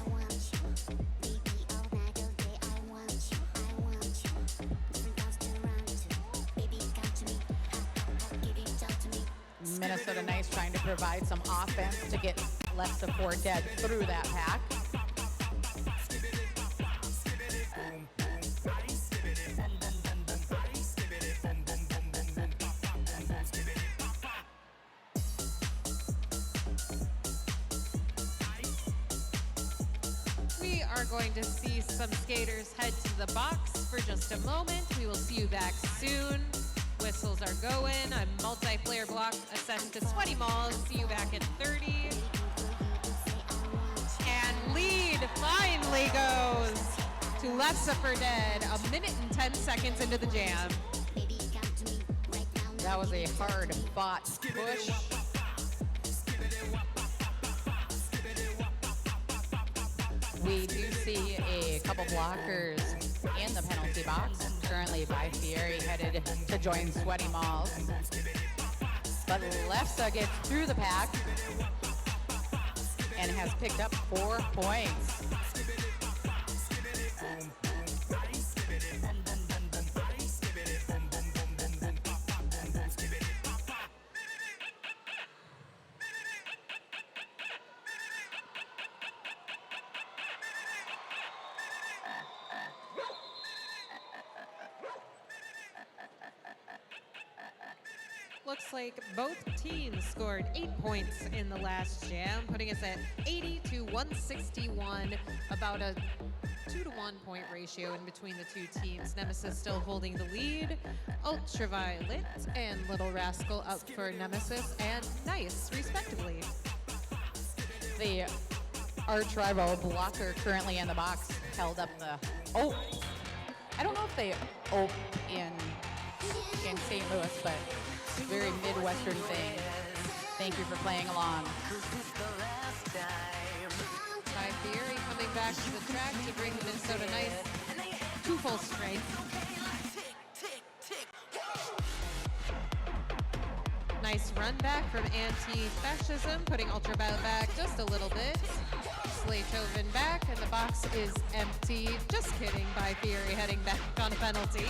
[SPEAKER 1] Minnesota Nice trying to provide some offense to get Lefse 4 Dead through that pack.
[SPEAKER 2] We are going to see some skaters head to the box for just a moment. We will see you back soon. Whistles are going. A multiplayer block ascend to Sweaty Malls. See you back in 30. And lead finally goes to Lefse 4 Dead. A minute and 10 seconds into the jam.
[SPEAKER 1] That was a hard fought push. We do see a couple blockers in the penalty box. Currently by Fieri headed to join Sweaty Malls. But Lefse gets through the pack and has picked up 4 points.
[SPEAKER 2] Looks like both teams scored 8 points in the last jam, putting us at 80 to 161, about a 2 to 1 point ratio in between the two teams. Nemesis still holding the lead. Ultraviolet and Little Rascal up for Nemesis and Nice, respectively.
[SPEAKER 1] The arch rival blocker currently in the box held up the... Oh, I don't know if they ope in St. Louis, but very Midwestern thing. Thank you for playing along.
[SPEAKER 2] Ty Fieri coming back to the track to bring the Minnesota Nice to full strength. Nice run back from Anti-Fascism, putting Ultraviolet back just a little bit. Slaytoven back, and the box is empty. Just kidding, by Fieri heading back on a penalty.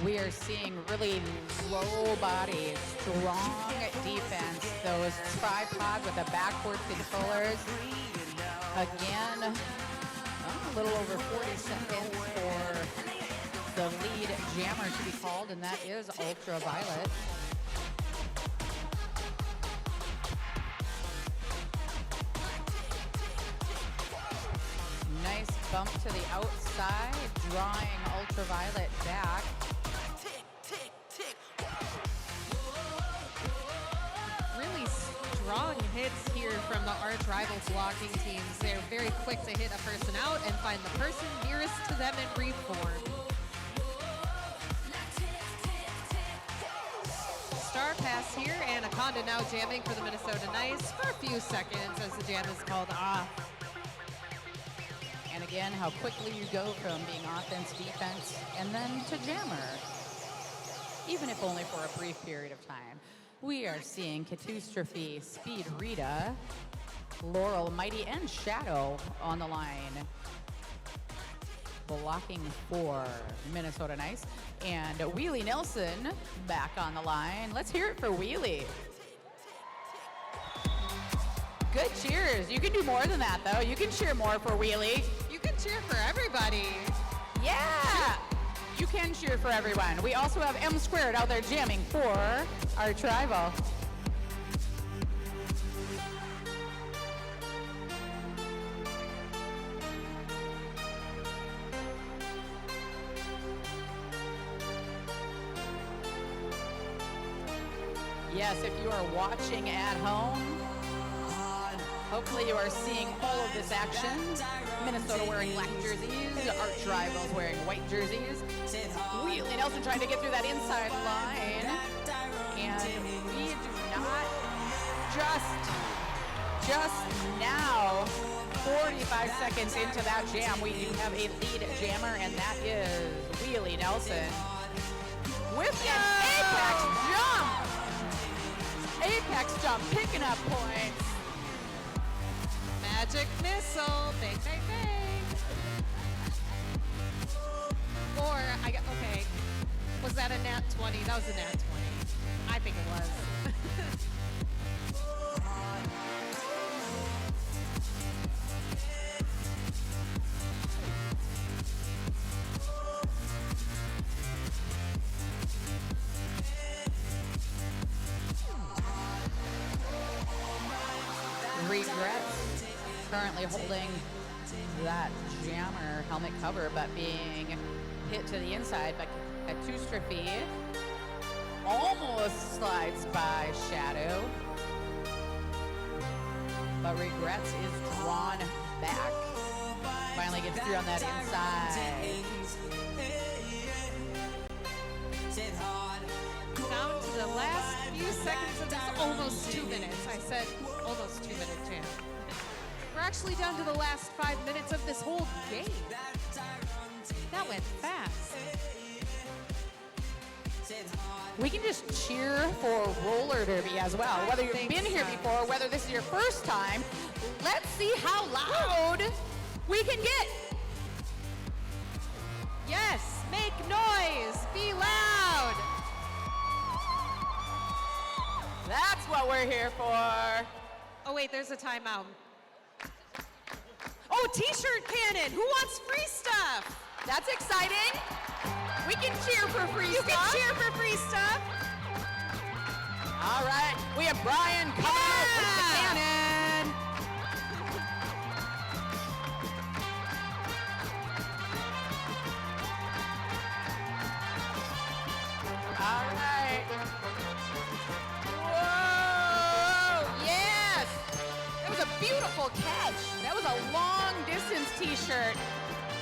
[SPEAKER 1] We are seeing really low body, strong defense. Those tripod with the backwards controllers. Again, a little over 40 seconds for the lead jammer to be called, and that is Ultraviolet. Nice bump to the outside, drawing Ultraviolet back.
[SPEAKER 2] Really strong hits here from the arch rivals blocking teams. They're very quick to hit a person out and find the person nearest to them and reform. Star pass here, Anaconda now jamming for the Minnesota Nice for a few seconds as the jam is called off.
[SPEAKER 1] again how quickly you go from being offense, defense, and then to jammer, even if only for a brief period of time. We are seeing Catastrophe, Speed Rita, Laurel, Mighty, and Shadow on the line. Blocking for Minnesota Nice. And Wheelie Nelson back on the line. Let's hear it for Wheelie. Good cheers. You can do more than that, though. You can cheer more for Wheelie.
[SPEAKER 2] You can cheer for everybody.
[SPEAKER 1] Yeah! You can cheer for everyone. We also have M Squared out there jamming for our tribal. Yes, if you are watching at home, hopefully you are seeing all of this action. Minnesota wearing black jerseys, our rivals wearing white jerseys. Wheelie Nelson trying to get through that inside line. And we do not just now, 45 seconds into that jam, we do have a lead jammer, and that is Wheelie Nelson with an apex jump. Apex jump, picking up points.
[SPEAKER 2] Magic missile, bang, bang, bang. Or, okay, was that a nat 20? That was a nat 20. I think it was.
[SPEAKER 1] Regrets currently holding that jammer helmet cover, but being hit to the inside by Catastrophe. Almost slides by Shadow, but Regrets is drawn back. Finally gets through on that inside.
[SPEAKER 2] Down to the last few seconds of this almost 2 minutes. I said almost 2 minute jam. We're actually down to the last 5 minutes of this whole game. That went fast.
[SPEAKER 1] We can just cheer for roller derby as well. Whether you've been here before, whether this is your first time, let's see how loud we can get.
[SPEAKER 2] Yes, make noise, be loud.
[SPEAKER 1] That's what we're here for.
[SPEAKER 2] Oh wait, there's a timeout. Oh, t-shirt cannon, who wants free stuff?
[SPEAKER 1] That's exciting. We can cheer for free
[SPEAKER 2] You
[SPEAKER 1] stuff.
[SPEAKER 2] can cheer for free stuff.
[SPEAKER 1] All right, we have Brian coming out with the cannon. All right. Whoa, yes. That was a beautiful catch. That was a long distance t-shirt.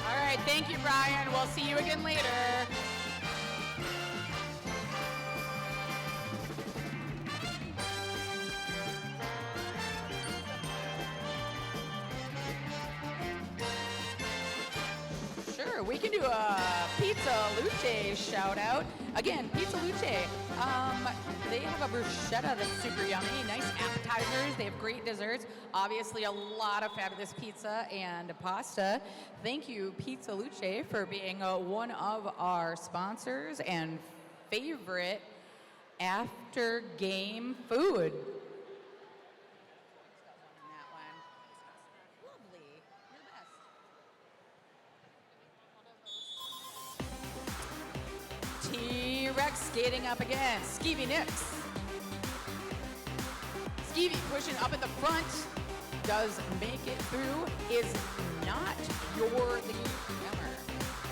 [SPEAKER 1] All right, thank you, Brian. We'll see you again later. Sure, we can do a Pizza Luce shout out. Again, Pizza Luce, they have a bruschetta that's super yummy, nice appetizers, they have great desserts, obviously a lot of fabulous pizza and pasta. Thank you, Pizza Luce, for being one of our sponsors and favorite after game food. T-Rex skating up again. Skeevy Nix. Skeevy pushing up at the front. Does make it through. Is not your lead jammer.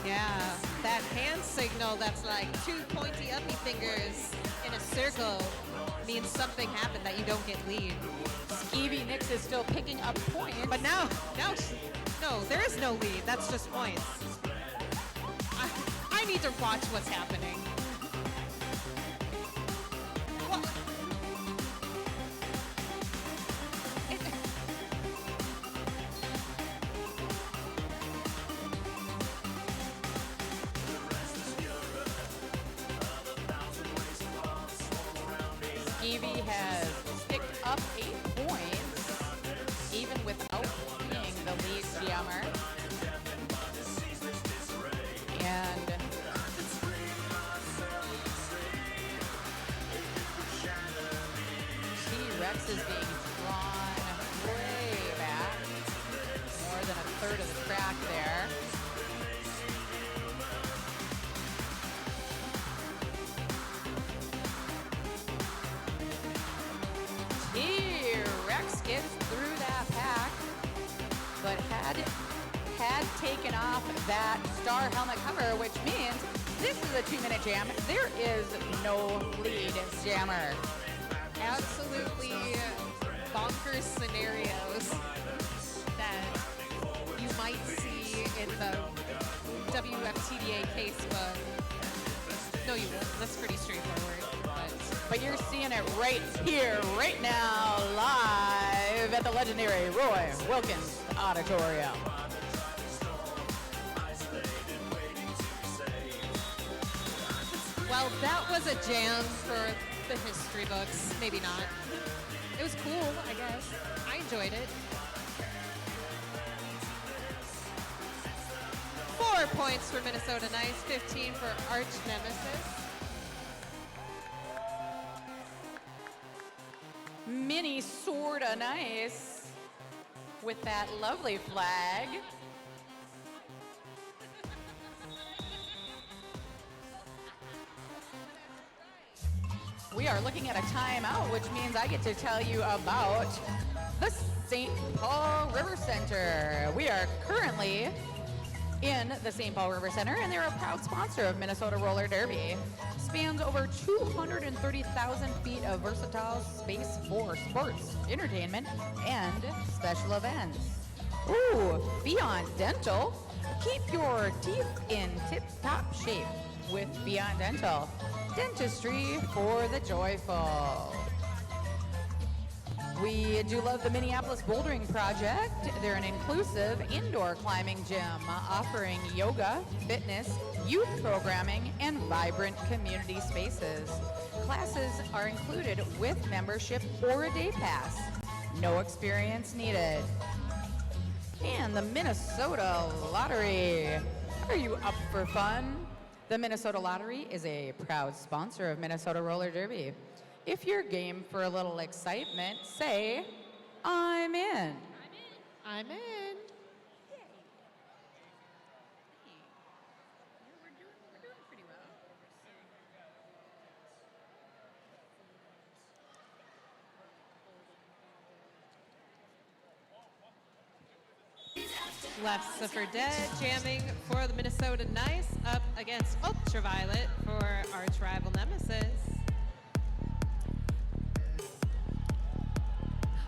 [SPEAKER 2] Yeah, that hand signal that's like two pointy uppy fingers in a circle means something happened that you don't get lead.
[SPEAKER 1] Skeevy Nix is still picking up points.
[SPEAKER 2] But now, no, there is no lead. That's just points. I need to watch what's happening. What?
[SPEAKER 1] Derby has picked up 8 points, even without being the lead jammer. And T-Rex is being drawn way back, more than a third of the track there. T-Rex gets through that pack, but had taken off that star helmet cover, which means this is a 2-minute jam. There is no lead jammer.
[SPEAKER 2] Absolutely bonkers scenarios that you might see in the WFTDA casebook. No, you won't. That's pretty straightforward.
[SPEAKER 1] But you're seeing it right here, right now, live at the legendary Roy Wilkins Auditorium.
[SPEAKER 2] Well, that was a jam for the history books. Maybe not. It was cool, I guess. I enjoyed it. 4 points for Minnesota Nice, 15 for Arch Nemesis.
[SPEAKER 1] Minnesota Nice with that lovely flag. We are looking at a timeout, which means I get to tell you about the St. Paul River Center. We are currently in the St. Paul River Center, and they're a proud sponsor of Minnesota Roller Derby. Spans over 230,000 feet of versatile space for sports, entertainment, and special events. Ooh, Beyond Dental. Keep your teeth in tip-top shape with Beyond Dental. Dentistry for the joyful. We do love the Minneapolis Bouldering Project. They're an inclusive indoor climbing gym offering yoga, fitness, youth programming, and vibrant community spaces. Classes are included with membership or a day pass. No experience needed. And the Minnesota Lottery. Are you up for fun? The Minnesota Lottery is a proud sponsor of Minnesota Roller Derby. If you're game for a little excitement, say, I'm in.
[SPEAKER 2] I'm in. Left Suffer Dead jamming for the Minnesota Nice up against Ultraviolet for arch rival Nemesis.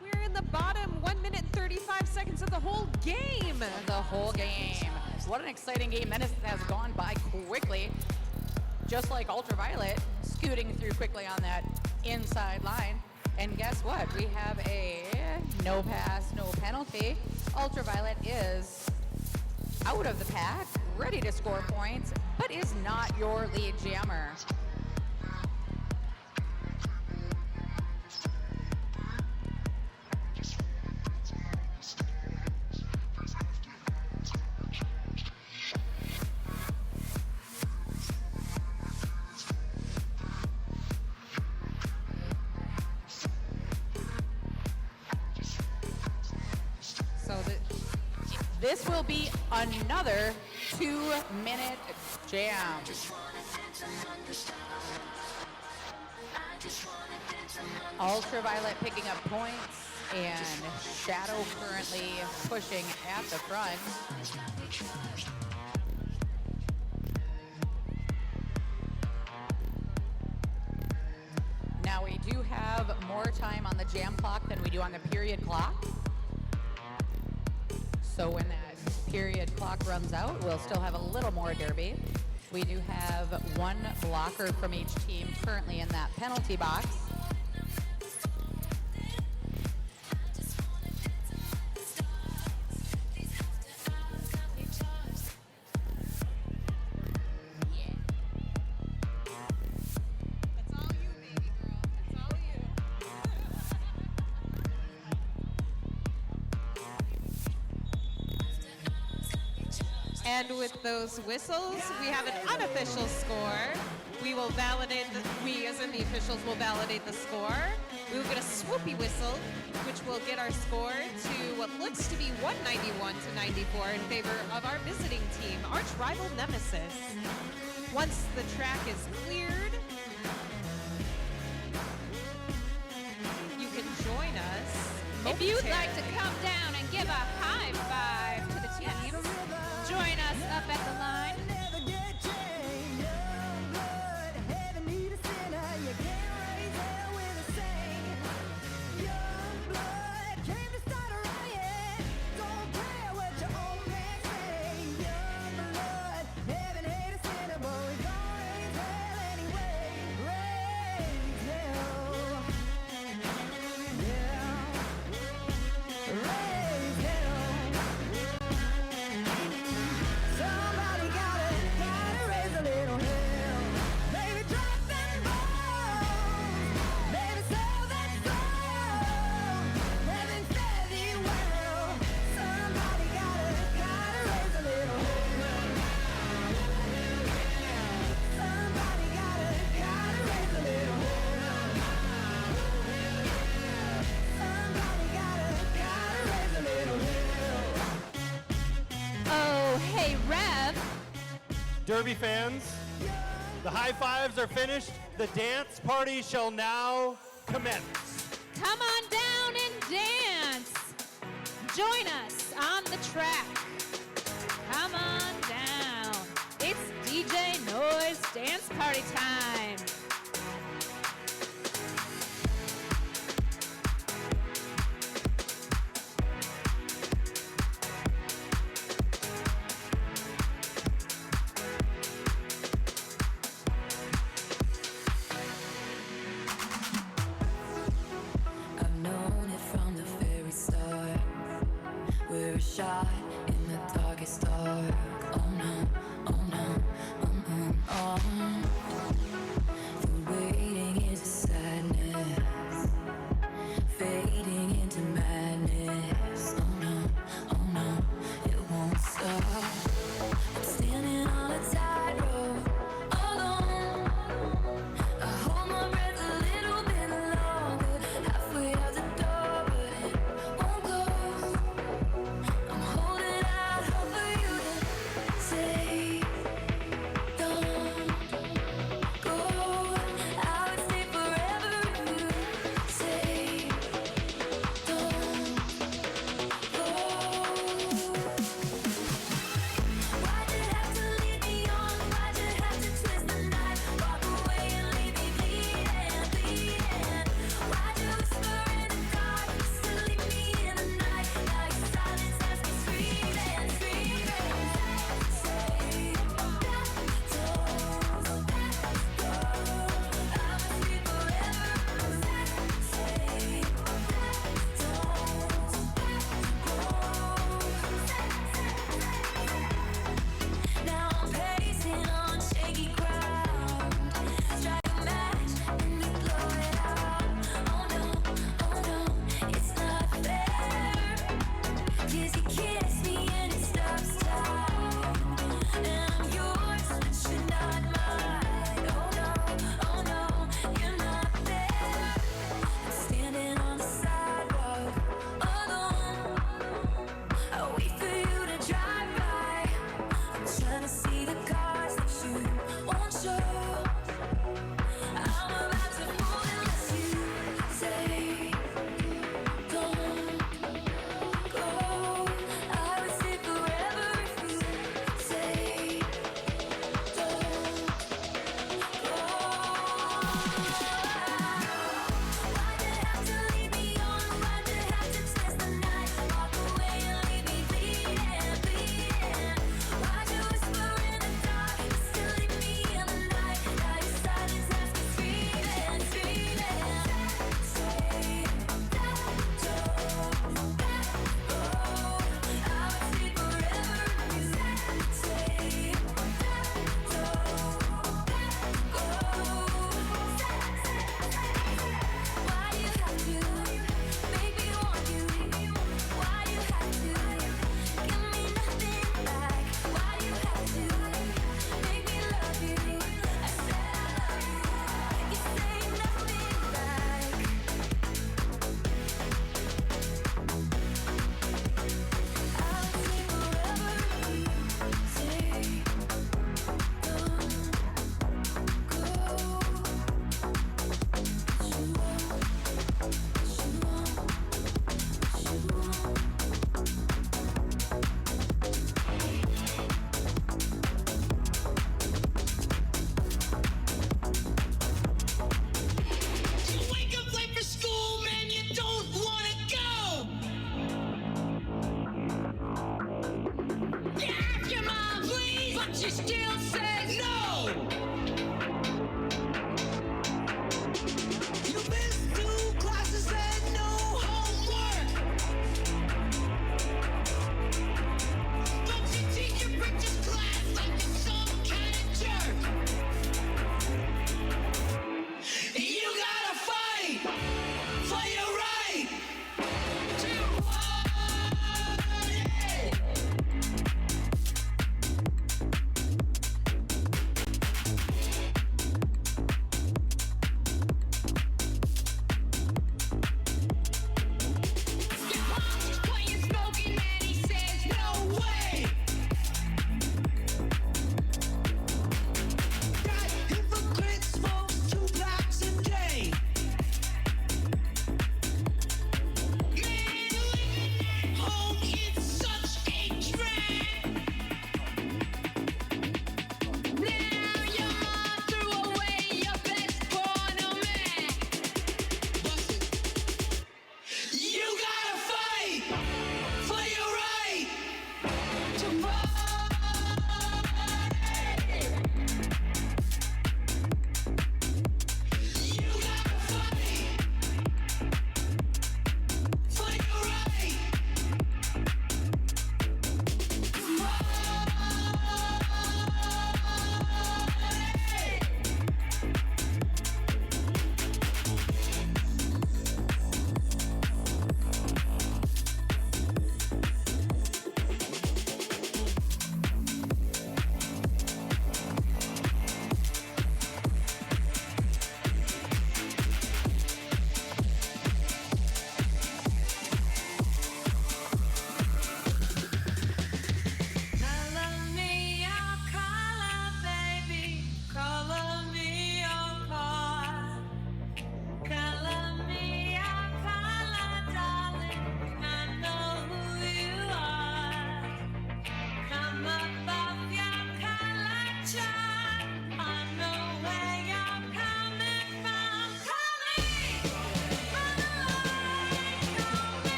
[SPEAKER 2] We're in the bottom 1 minute and 35 seconds of the whole game.
[SPEAKER 1] The whole game. What an exciting game. Nemesis has gone by quickly, just like Ultraviolet, scooting through quickly on that inside line. And guess what? We have a no pass, no penalty. Ultraviolet is out of the pack, ready to score points, but is not your lead jammer. This will be another 2-minute jam. Ultraviolet picking up points and Shadow currently pushing at the front. Now we do have more time on the jam clock than we do on the period clock. So when that period clock runs out, we'll still have a little more derby. We do have one blocker from each team currently in that penalty box.
[SPEAKER 2] That's all you, baby girl. That's all you. And with those whistles, we have an unofficial score. We will validate, we as in the officials will validate the score. We will get a swoopy whistle, which will get our score to what looks to be 191 to 94 in favor of our visiting team, arch rival Nemesis. Once the track is cleared, you can join us.
[SPEAKER 5] If you'd like to come down and give a high five to the team, join us up at the line. Oh, hey, Rev.
[SPEAKER 8] Derby fans, the high fives are finished. The dance party shall now commence.
[SPEAKER 5] Come on down and dance. Join us on the track. Come on down. It's DJ Noise Dance Party time.
[SPEAKER 10] I've known it from the very start. We're a shot in the darkest dark. Oh no, oh no, oh no, oh. The waiting is a sadness, fading into madness. Oh